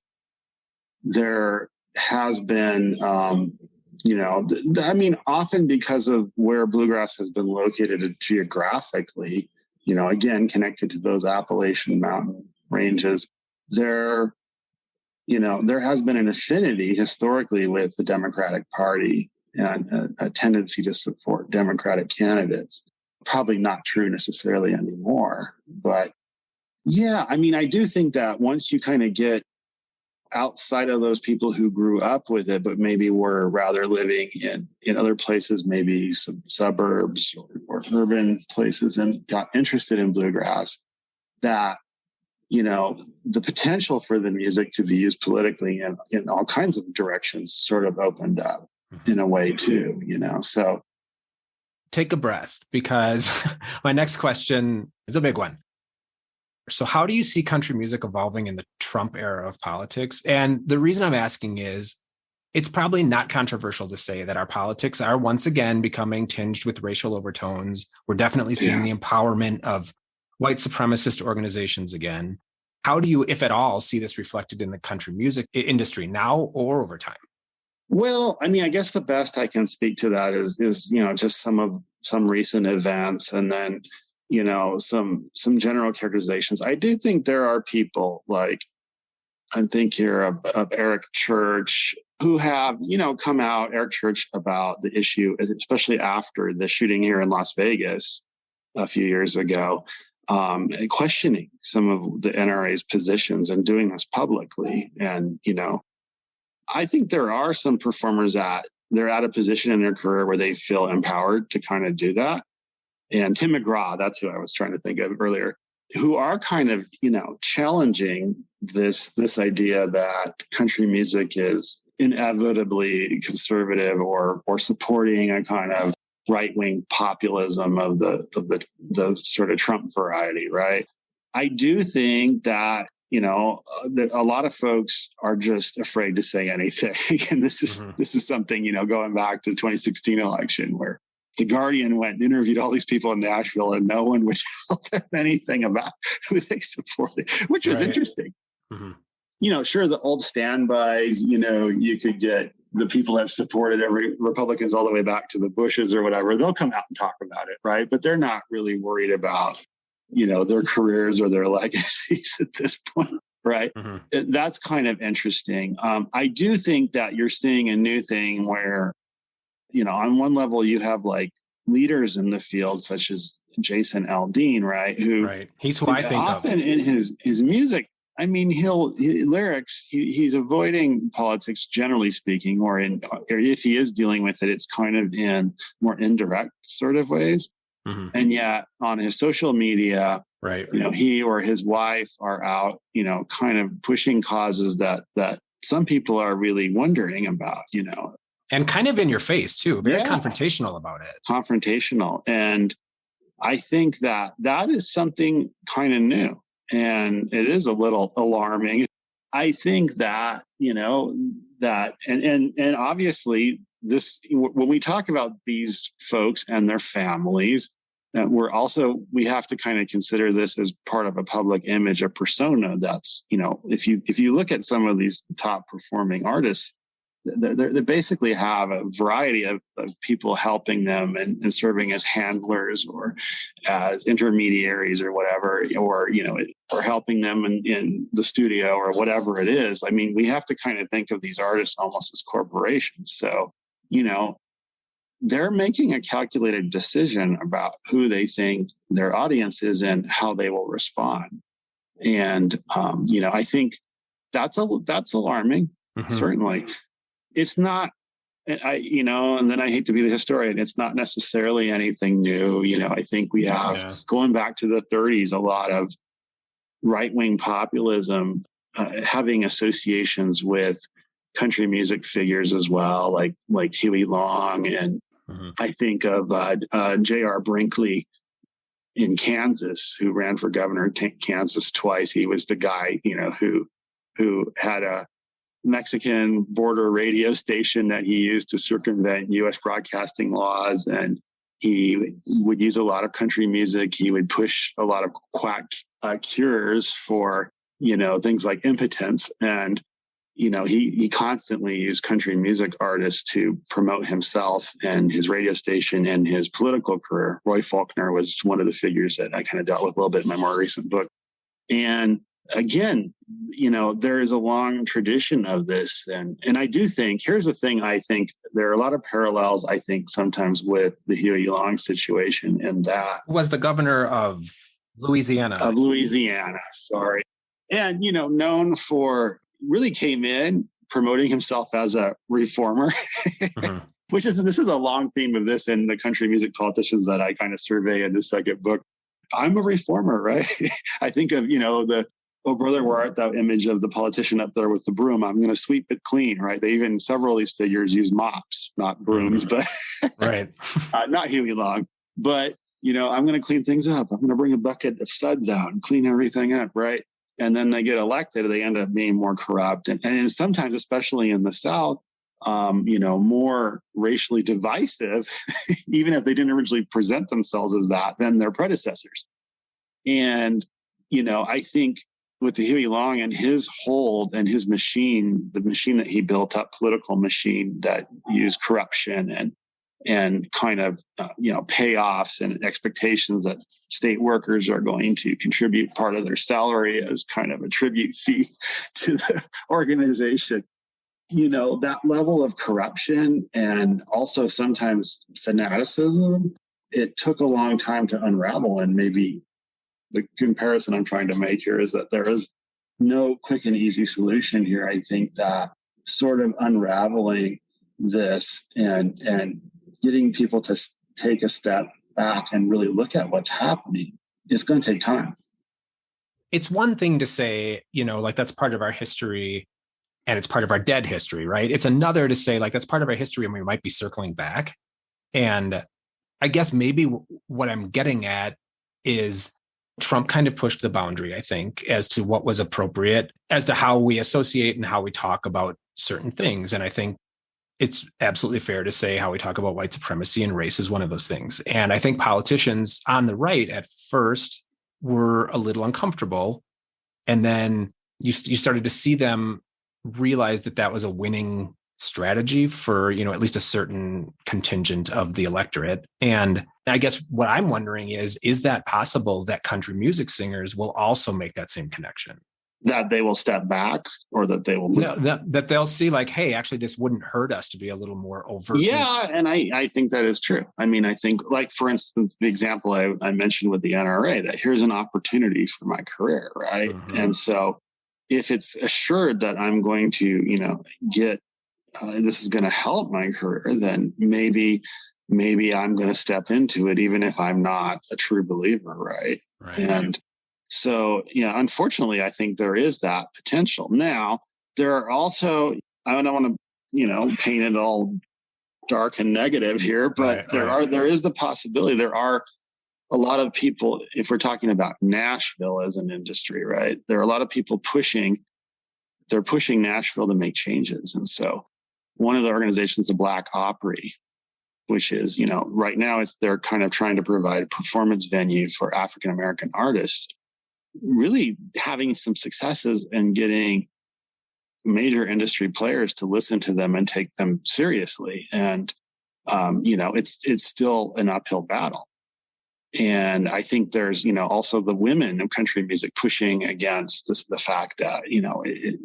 there has been I mean, often because of where bluegrass has been located geographically, again, connected to those Appalachian mountain ranges, there has been an affinity historically with the Democratic Party and a tendency to support Democratic candidates. Probably not true necessarily anymore. But yeah, I mean, I do think that once you kind of get outside of those people who grew up with it, but maybe were rather living in other places, maybe some suburbs or urban places, and got interested in bluegrass, that, the potential for the music to be used politically in all kinds of directions sort of opened up in a way too, so. Take a breath, because my next question is a big one. So how do you see country music evolving in the Trump era of politics? And the reason I'm asking is, it's probably not controversial to say that our politics are once again becoming tinged with racial overtones. We're definitely seeing the empowerment of white supremacist organizations again. How do you, if at all, see this reflected in the country music industry now or over time? Well, I mean, I guess the best I can speak to that is just some recent events, and then some general characterizations. I do think there are people like, I think here of Eric Church, who have come out, Eric Church, about the issue, especially after the shooting here in Las Vegas a few years ago, questioning some of the NRA's positions and doing this publicly. And I think there are some performers they're at a position in their career where they feel empowered to kind of do that. And Tim McGraw, that's who I was trying to think of earlier, who are kind of, challenging this idea that country music is inevitably conservative or supporting a kind of right-wing populism of the sort of Trump variety, right? I do think that that a lot of folks are just afraid to say anything. And this is something, going back to the 2016 election, where The Guardian went and interviewed all these people in Nashville, and no one would tell them anything about who they supported, which was interesting. Mm-hmm. Sure, the old standbys, you could get the people that have supported every Republicans all the way back to the Bushes or whatever. They'll come out and talk about it, right? But they're not really worried about their careers or their legacies at this point, right? Mm-hmm. That's kind of interesting. I do think that you're seeing a new thing where, on one level you have like leaders in the field, such as Jason Aldean, right? He's who I think often of. In his music, I mean, he's avoiding politics, generally speaking, or if he is dealing with it, it's kind of in more indirect sort of ways. Mm-hmm. And yet on his social media, he or his wife are out, kind of pushing causes that some people are really wondering about, And kind of in your face too, very confrontational about it. Confrontational. And I think that is something kind of new, and it is a little alarming. I think that, that, and obviously this, when we talk about these folks and their families, we have to kind of consider this as part of a public image, a persona that's, if you look at some of these top performing artists, they basically have a variety of people helping them and serving as handlers or as intermediaries or whatever, or helping them in the studio or whatever it is. I mean, we have to kind of think of these artists almost as corporations. So, they're making a calculated decision about who they think their audience is and how they will respond. And, I think that's alarming, certainly. It's not, and then I hate to be the historian, it's not necessarily anything new. I think we have, going back to the 30s, a lot of right-wing populism having associations with country music figures as well, like Huey Long. And I think of J.R. Brinkley in Kansas, who ran for governor in Kansas twice. He was the guy, who had a Mexican border radio station that he used to circumvent U.S. broadcasting laws. And he would use a lot of country music. He would push a lot of quack cures for, things like impotence. And, he constantly used country music artists to promote himself and his radio station and his political career. Roy Faulkner was one of the figures that I kind of dealt with a little bit in my more recent book. And again, there is a long tradition of this. And I do think, here's the thing, I think there are a lot of parallels, I think, sometimes with the Huey Long situation, and that was the governor of Louisiana. Sorry. And, known for, really came in promoting himself as a reformer, mm-hmm. This is a long theme of this in the country music politicians that I kind of survey in the second book. I'm a reformer, right? I think of, the "Oh Brother, Where Art Thou" image of the politician up there with the broom. I'm going to sweep it clean, right? They even, several of these figures use mops, not brooms, mm-hmm. But right. Not Huey Long, but, I'm going to clean things up. I'm going to bring a bucket of suds out and clean everything up, right? And then they get elected, they end up being more corrupt. And sometimes, especially in the South, more racially divisive, even if they didn't originally present themselves as that, than their predecessors. And, I think with the Huey Long and his hold and his machine, the machine that he built up, political machine that used corruption and kind of, payoffs and expectations that state workers are going to contribute part of their salary as kind of a tribute fee to the organization. That level of corruption and also sometimes fanaticism, it took a long time to unravel. And maybe the comparison I'm trying to make here is that there is no quick and easy solution here. I think that sort of unraveling this and getting people to take a step back and really look at what's happening is going to take time. It's one thing to say, that's part of our history and it's part of our dead history, right? It's another to say, that's part of our history and we might be circling back. And I guess maybe what I'm getting at is Trump kind of pushed the boundary, I think, as to what was appropriate, as to how we associate and how we talk about certain things. And I think it's absolutely fair to say how we talk about white supremacy and race is one of those things. And I think politicians on the right at first were a little uncomfortable. And then you started to see them realize that was a winning strategy for, at least a certain contingent of the electorate. And I guess what I'm wondering is that possible that country music singers will also make that same connection? That they will step back or that they will move? No, that they'll see hey, actually, this wouldn't hurt us to be a little more overt. Yeah, and I think that is true. I mean, I think, for instance, the example I mentioned with the NRA, that here's an opportunity for my career, right? Mm-hmm. And so if it's assured that I'm going to, get, this is going to help my career, then maybe I'm going to step into it, even if I'm not a true believer, right? And so, unfortunately, I think there is that potential. Now, there are also, I don't want to, paint it all dark and negative here, but there is the possibility. There are a lot of people, if we're talking about Nashville as an industry, right? There are a lot of people pushing Nashville to make changes. And so one of the organizations, the Black Opry, which is, right now they're kind of trying to provide a performance venue for African-American artists, really having some successes and getting major industry players to listen to them and take them seriously. And, it's still an uphill battle. And I think there's, also the women of country music pushing against the fact that,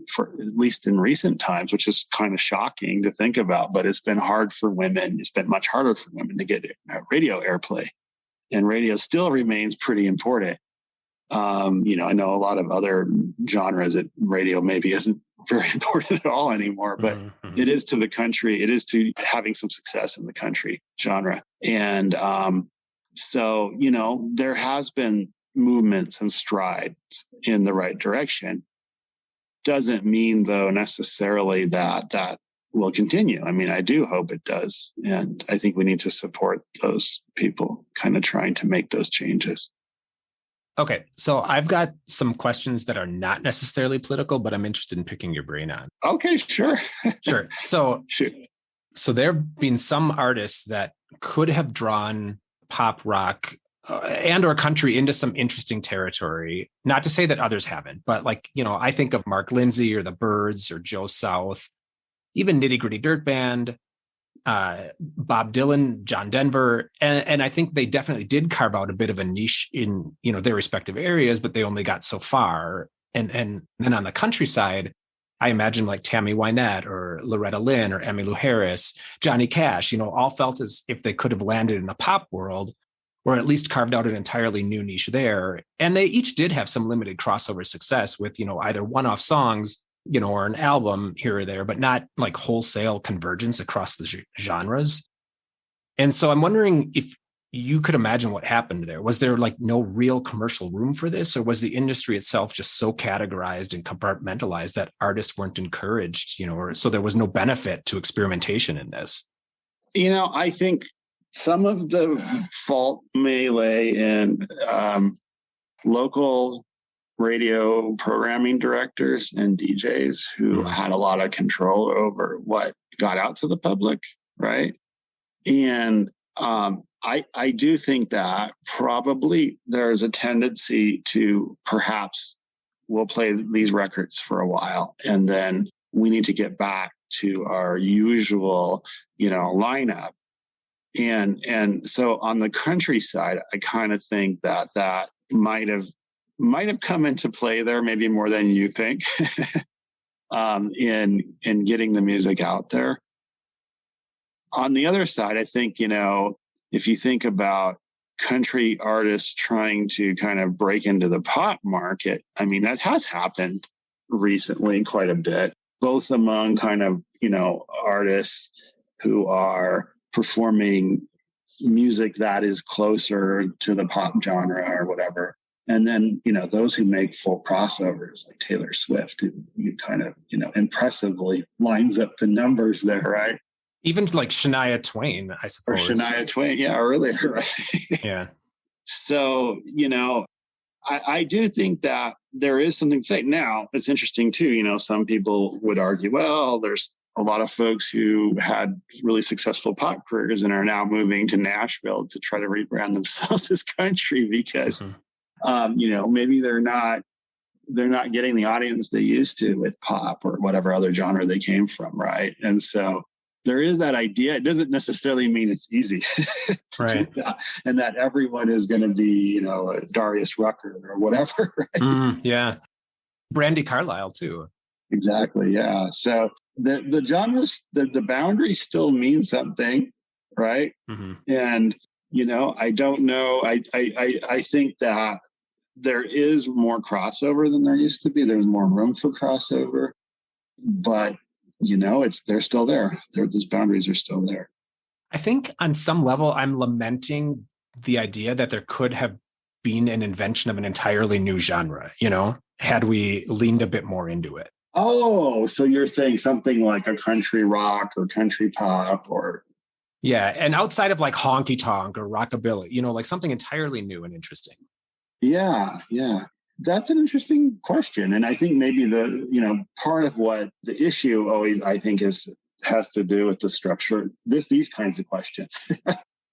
for at least in recent times, which is kind of shocking to think about, but it's been hard for women. It's been much harder for women to get radio airplay, and radio still remains pretty important. I know a lot of other genres that radio maybe isn't very important at all anymore, but mm-hmm. It is to the country. It is to having some success in the country genre. And, so, there has been movements and strides in the right direction. Doesn't mean, though, necessarily that will continue. I mean, I do hope it does. And I think we need to support those people kind of trying to make those changes. Okay, so I've got some questions that are not necessarily political, but I'm interested in picking your brain on. Okay, sure. Sure. So there have been some artists that could have drawn pop rock and or country into some interesting territory. Not to say that others haven't, but like, I think of Mark Lindsay or the Byrds or Joe South, even Nitty Gritty Dirt Band, Bob Dylan, John Denver. And I think they definitely did carve out a bit of a niche in, their respective areas, but they only got so far. And then on the countryside, I imagine like Tammy Wynette or Loretta Lynn or Emmylou Harris, Johnny Cash, all felt as if they could have landed in a pop world or at least carved out an entirely new niche there. And they each did have some limited crossover success with, either one-off songs, or an album here or there, but not like wholesale convergence across the genres. And so I'm wondering if you could imagine what happened there. Was there like no real commercial room for this, or was the industry itself just so categorized and compartmentalized that artists weren't encouraged, or so there was no benefit to experimentation in this? I think some of the fault may lay in local radio programming directors and DJs who had a lot of control over what got out to the public, right? And I do think that probably there's a tendency to perhaps we'll play these records for a while and then we need to get back to our usual, lineup. And so on the countryside, I kind of think that might have come into play there, maybe more than you think, in getting the music out there. On the other side, I think, if you think about country artists trying to kind of break into the pop market, I mean, that has happened recently quite a bit, both among kind of, artists who are performing music that is closer to the pop genre or whatever. And then, those who make full crossovers like Taylor Swift, who kind of, impressively lines up the numbers there, right? Even like Shania Twain, I suppose. Or Shania Twain, yeah, earlier, right? Yeah. So, I do think that there is something to say. Now, it's interesting too, some people would argue, well, there's a lot of folks who had really successful pop careers and are now moving to Nashville to try to rebrand themselves as country because, maybe they're not getting the audience they used to with pop or whatever other genre they came from, right? And so there is that idea. It doesn't necessarily mean it's easy to right. do that, and that everyone is going to be, a Darius Rucker or whatever. Right? Yeah. Brandy Carlisle too. Exactly. Yeah. So the genres, the boundaries still mean something, right? Mm-hmm. And I don't know. I think that there is more crossover than there used to be. There's more room for crossover, but they're still there. Those boundaries are still there. I think on some level, I'm lamenting the idea that there could have been an invention of an entirely new genre, had we leaned a bit more into it. Oh, so you're saying something like a country rock or country pop or... Yeah, and outside of like honky tonk or rockabilly, like something entirely new and interesting. Yeah. That's an interesting question. And I think maybe part of what the issue always, I think, has to do with the structure, these kinds of questions.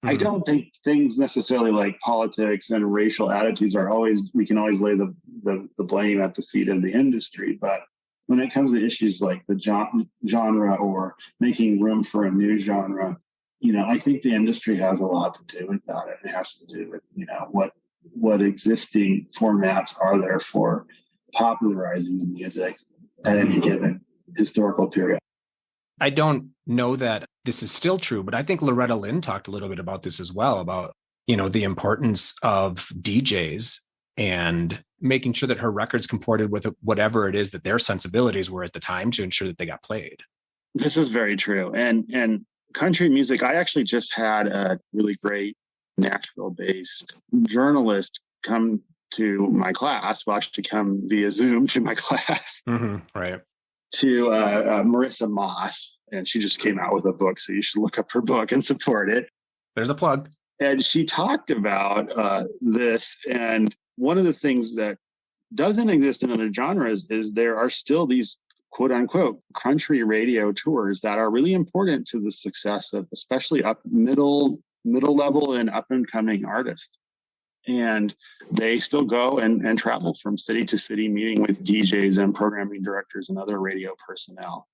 I don't think things necessarily like politics and racial attitudes we can always lay the blame at the feet of the industry. But when it comes to issues like the genre or making room for a new genre, I think the industry has a lot to do with that. It has to do with, what existing formats are there for popularizing the music at any given historical period. I don't know that this is still true, but I think Loretta Lynn talked a little bit about this as well, about, the importance of DJs and making sure that her records comported with whatever it is that their sensibilities were at the time to ensure that they got played. This is very true. And country music, I actually just had a really great Nashville-based journalist come to my class, well, actually come via Zoom to my class, right? To Marissa Moss, and she just came out with a book, so you should look up her book and support it. There's a plug. And she talked about this, and one of the things that doesn't exist in other genres is there are still these quote-unquote country radio tours that are really important to the success of especially middle level and up and coming artists. And they still go and travel from city to city, meeting with DJs and programming directors and other radio personnel.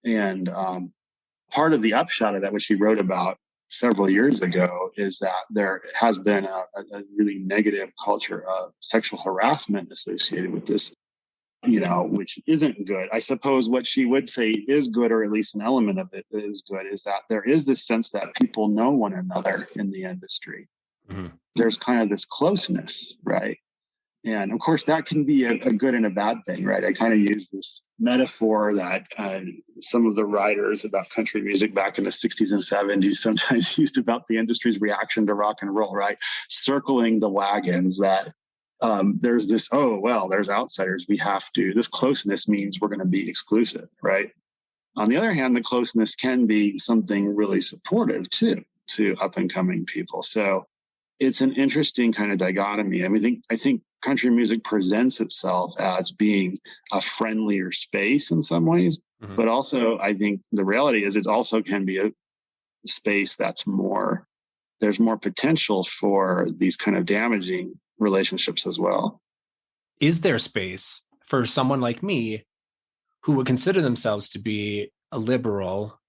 And part of the upshot of that, which he wrote about several years ago, is that there has been a really negative culture of sexual harassment associated with this, which isn't good. I suppose what she would say is good, or at least an element of it is good, is that there is this sense that people know one another in the industry. Mm-hmm. There's kind of this closeness, right? And of course, that can be a good and a bad thing, right? I kind of use this metaphor that some of the writers about country music back in the 60s and 70s sometimes used about the industry's reaction to rock and roll, right? Circling the wagons, that there's this, there's outsiders. This closeness means we're going to be exclusive, right? On the other hand, the closeness can be something really supportive too, to up and coming people. So it's an interesting kind of dichotomy. I think country music presents itself as being a friendlier space in some ways, mm-hmm. but also I think the reality is it also can be a space that's there's more potential for these kind of damaging relationships as well. Is there space for someone like me who would consider themselves to be a liberal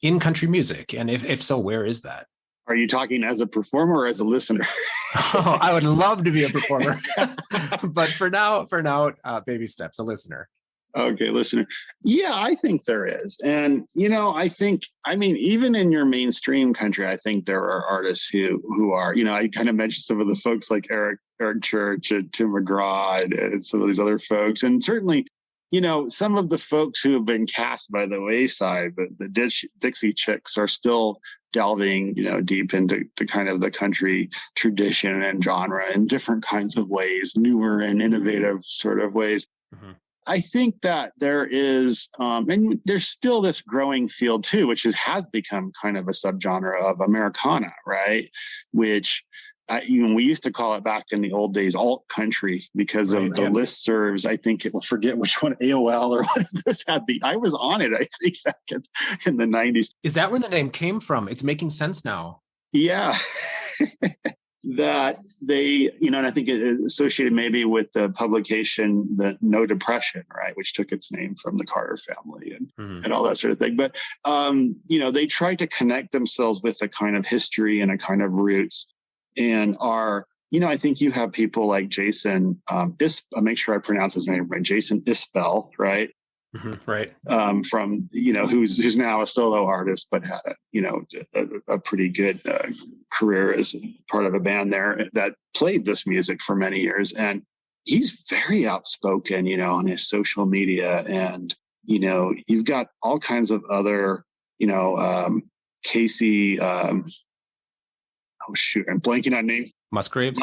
in country music? And if so, where is that? Are you talking as a performer or as a listener? Oh, I would love to be a performer, but for now, baby steps, a listener. Okay, listener. Yeah, I think there is. And, even in your mainstream country, I think there are artists who are, I kind of mentioned some of the folks like Eric Church and Tim McGraw and some of these other folks. And certainly, some of the folks who have been cast by the wayside, the Dixie Chicks, are still delving, deep into kind of the country tradition and genre in different kinds of ways, newer and innovative sort of ways. Mm-hmm. I think that there is, and there's still this growing field too, which has become kind of a subgenre of Americana, right? Which we used to call it back in the old days alt country because of the listservs. I think it will forget which one, AOL or what this had. I was on it, I think, back in the 90s. Is that where the name came from? It's making sense now. Yeah. That they, and I think it is associated maybe with the publication, the No Depression, right, which took its name from the Carter family and all that sort of thing. But, they tried to connect themselves with a kind of history and a kind of roots, and are, I think you have people like Jason, I'll make sure I pronounce his name right, Jason Isbell, right? Mm-hmm, right. From, who's now a solo artist, but had, a pretty good career as part of a band there that played this music for many years. And he's very outspoken, on his social media. And, you've got all kinds of other, Casey, I'm blanking on names. Musgraves,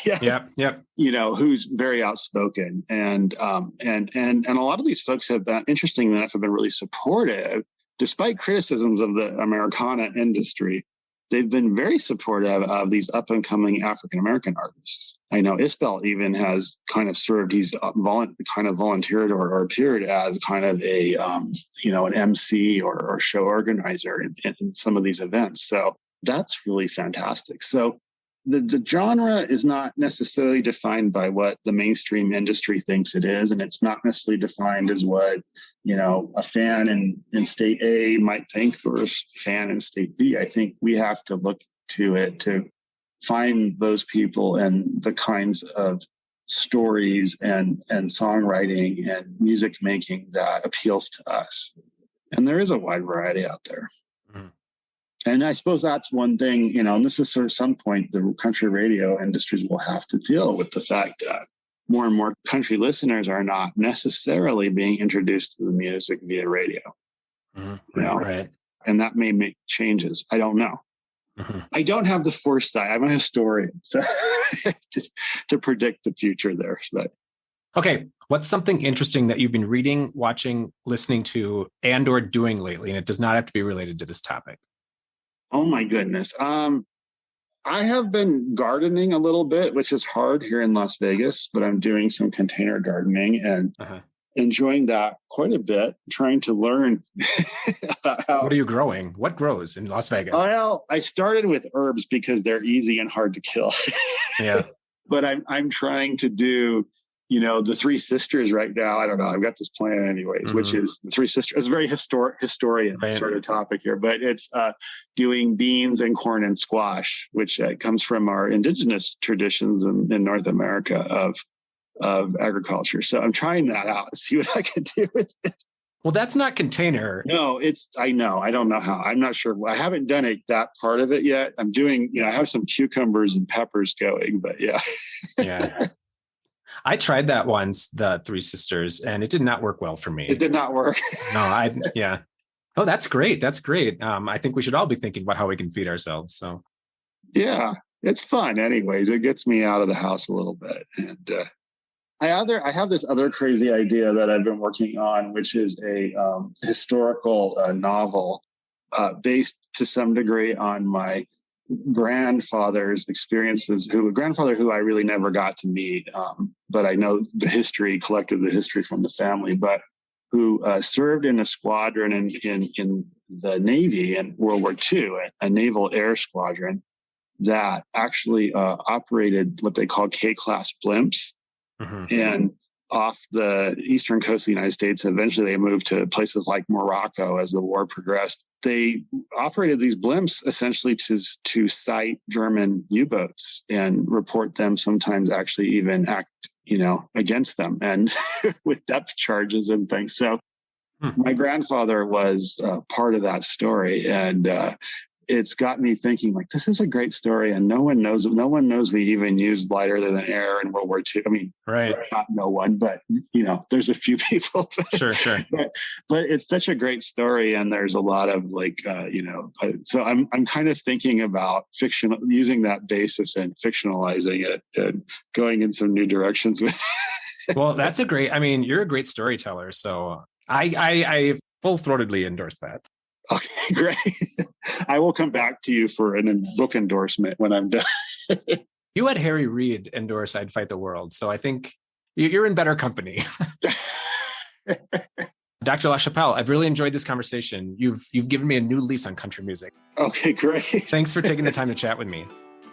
yeah. Yep. Who's very outspoken, and a lot of these folks have been, interesting enough, have been really supportive, despite criticisms of the Americana industry. They've been very supportive of these up and coming African American artists. I know Isbell even has kind of served. He's volunteered or appeared as kind of a an MC or show organizer in some of these events. So that's really fantastic. So the genre is not necessarily defined by what the mainstream industry thinks it is, and it's not necessarily defined as what a fan in state A might think or a fan in state B. I think we have to look to it to find those people and the kinds of stories and songwriting and music making that appeals to us. And there is a wide variety out there. Mm-hmm. And I suppose that's one thing, and this is sort of some point the country radio industries will have to deal with the fact that more and more country listeners are not necessarily being introduced to the music via radio. Mm-hmm. Right. And that may make changes. I don't know. Mm-hmm. I don't have the foresight. I'm a historian, so to predict the future there. But okay, what's something interesting that you've been reading, watching, listening to, and or doing lately? And it does not have to be related to this topic. Oh my goodness. I have been gardening a little bit, which is hard here in Las Vegas, but I'm doing some container gardening and enjoying that quite a bit, trying to learn about how. What are you growing? What grows in Las Vegas? Well, I started with herbs because they're easy and hard to kill. Yeah. but I'm trying to do, the Three Sisters right now. I don't know. I've got this plan anyways, which is the Three Sisters. It's a very historian sort of topic here, but it's doing beans and corn and squash, which comes from our indigenous traditions in North America of agriculture. So I'm trying that out, see what I can do with it. Well, that's not container. No, I know. I don't know how. I'm not sure. I haven't done that part of it yet. I'm doing, I have some cucumbers and peppers going, but yeah. Yeah. I tried that once, the Three Sisters, and it did not work well for me. It did not work. No, yeah. Oh, that's great. That's great. I think we should all be thinking about how we can feed ourselves. So yeah, it's fun anyways. It gets me out of the house a little bit. And I have this other crazy idea that I've been working on, which is a historical novel based to some degree on my grandfather's experiences, a grandfather who I really never got to meet, but I know collected the history from the family, but who served in a squadron in the Navy in World War II, a naval air squadron that actually operated what they call K-class blimps. And off the eastern coast of the United States, eventually they moved to places like Morocco as the war progressed. They operated these blimps essentially to sight German U-boats and report them, sometimes actually even act, against them, and with depth charges and things. So my grandfather was part of that story, and it's got me thinking, like, this is a great story, and no one knows we even used light other than air in World War II. I mean, right. Not no one, but there's a few people. Sure. But it's such a great story, and there's a lot of so I'm kind of thinking about using that basis and fictionalizing it and going in some new directions with it. Well, you're a great storyteller, so I full-throatedly endorse that. Okay, great. I will come back to you for a book endorsement when I'm done. You had Harry Reid endorse I'd Fight the World, so I think you're in better company. Dr. LaChapelle, I've really enjoyed this conversation. You've given me a new lease on country music. Okay, great. Thanks for taking the time to chat with me.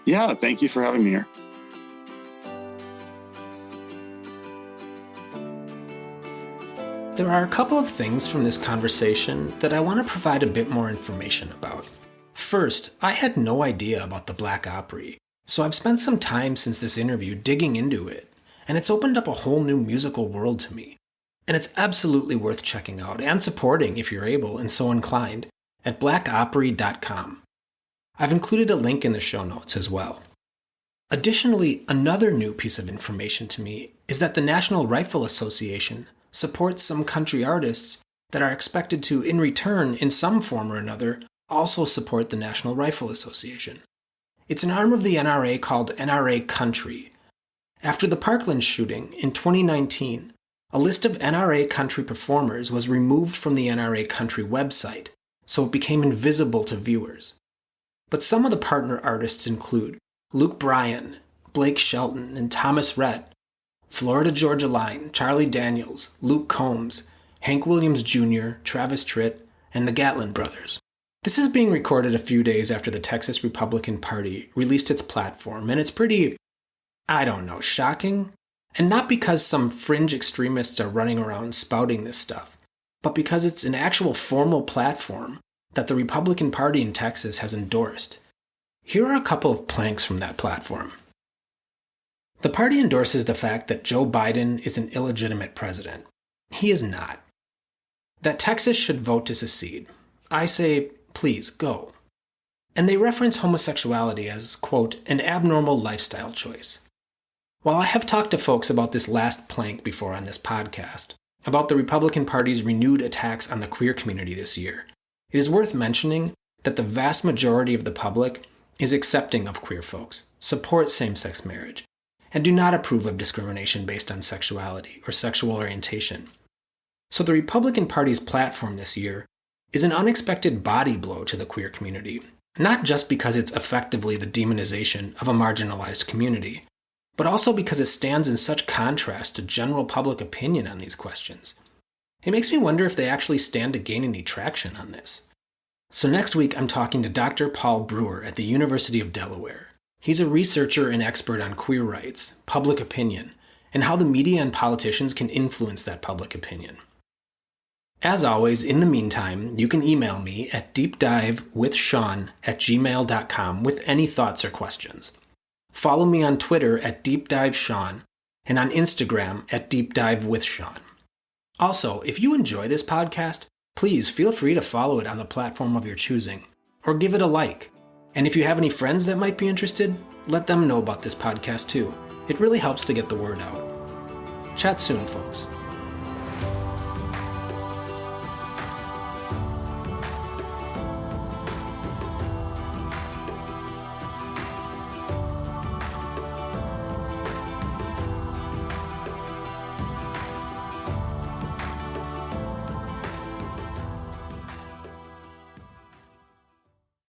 Yeah, thank you for having me here. There are a couple of things from this conversation that I want to provide a bit more information about. First, I had no idea about the Black Opry, so I've spent some time since this interview digging into it, and it's opened up a whole new musical world to me. And it's absolutely worth checking out and supporting if you're able and so inclined at blackopry.com. I've included a link in the show notes as well. Additionally, another new piece of information to me is that the National Rifle Association supports some country artists that are expected to, in return, in some form or another, also support the National Rifle Association. It's an arm of the NRA called NRA Country. After the Parkland shooting in 2019, a list of NRA country performers was removed from the NRA Country website, so it became invisible to viewers. But some of the partner artists include Luke Bryan, Blake Shelton, and Thomas Rhett, Florida Georgia Line, Charlie Daniels, Luke Combs, Hank Williams Jr., Travis Tritt, and the Gatlin Brothers. This is being recorded a few days after the Texas Republican Party released its platform, and it's pretty, shocking. And not because some fringe extremists are running around spouting this stuff, but because it's an actual formal platform that the Republican Party in Texas has endorsed. Here are a couple of planks from that platform. The party endorses the fact that Joe Biden is an illegitimate president. He is not. That Texas should vote to secede. I say, please, go. And they reference homosexuality as, quote, an abnormal lifestyle choice. While I have talked to folks about this last plank before on this podcast, about the Republican Party's renewed attacks on the queer community this year, it is worth mentioning that the vast majority of the public is accepting of queer folks, supports same-sex marriage, and do not approve of discrimination based on sexuality or sexual orientation. So the Republican Party's platform this year is an unexpected body blow to the queer community, not just because it's effectively the demonization of a marginalized community, but also because it stands in such contrast to general public opinion on these questions. It makes me wonder if they actually stand to gain any traction on this. So next week I'm talking to Dr. Paul Brewer at the University of Delaware, He's a researcher and expert on queer rights, public opinion, and how the media and politicians can influence that public opinion. As always, in the meantime, you can email me at deepdivewithsean@gmail.com with any thoughts or questions. Follow me on Twitter at deepdivesean and on Instagram at deepdivewithsean. Also, if you enjoy this podcast, please feel free to follow it on the platform of your choosing, or give it a like. And if you have any friends that might be interested, let them know about this podcast too. It really helps to get the word out. Chat soon, folks.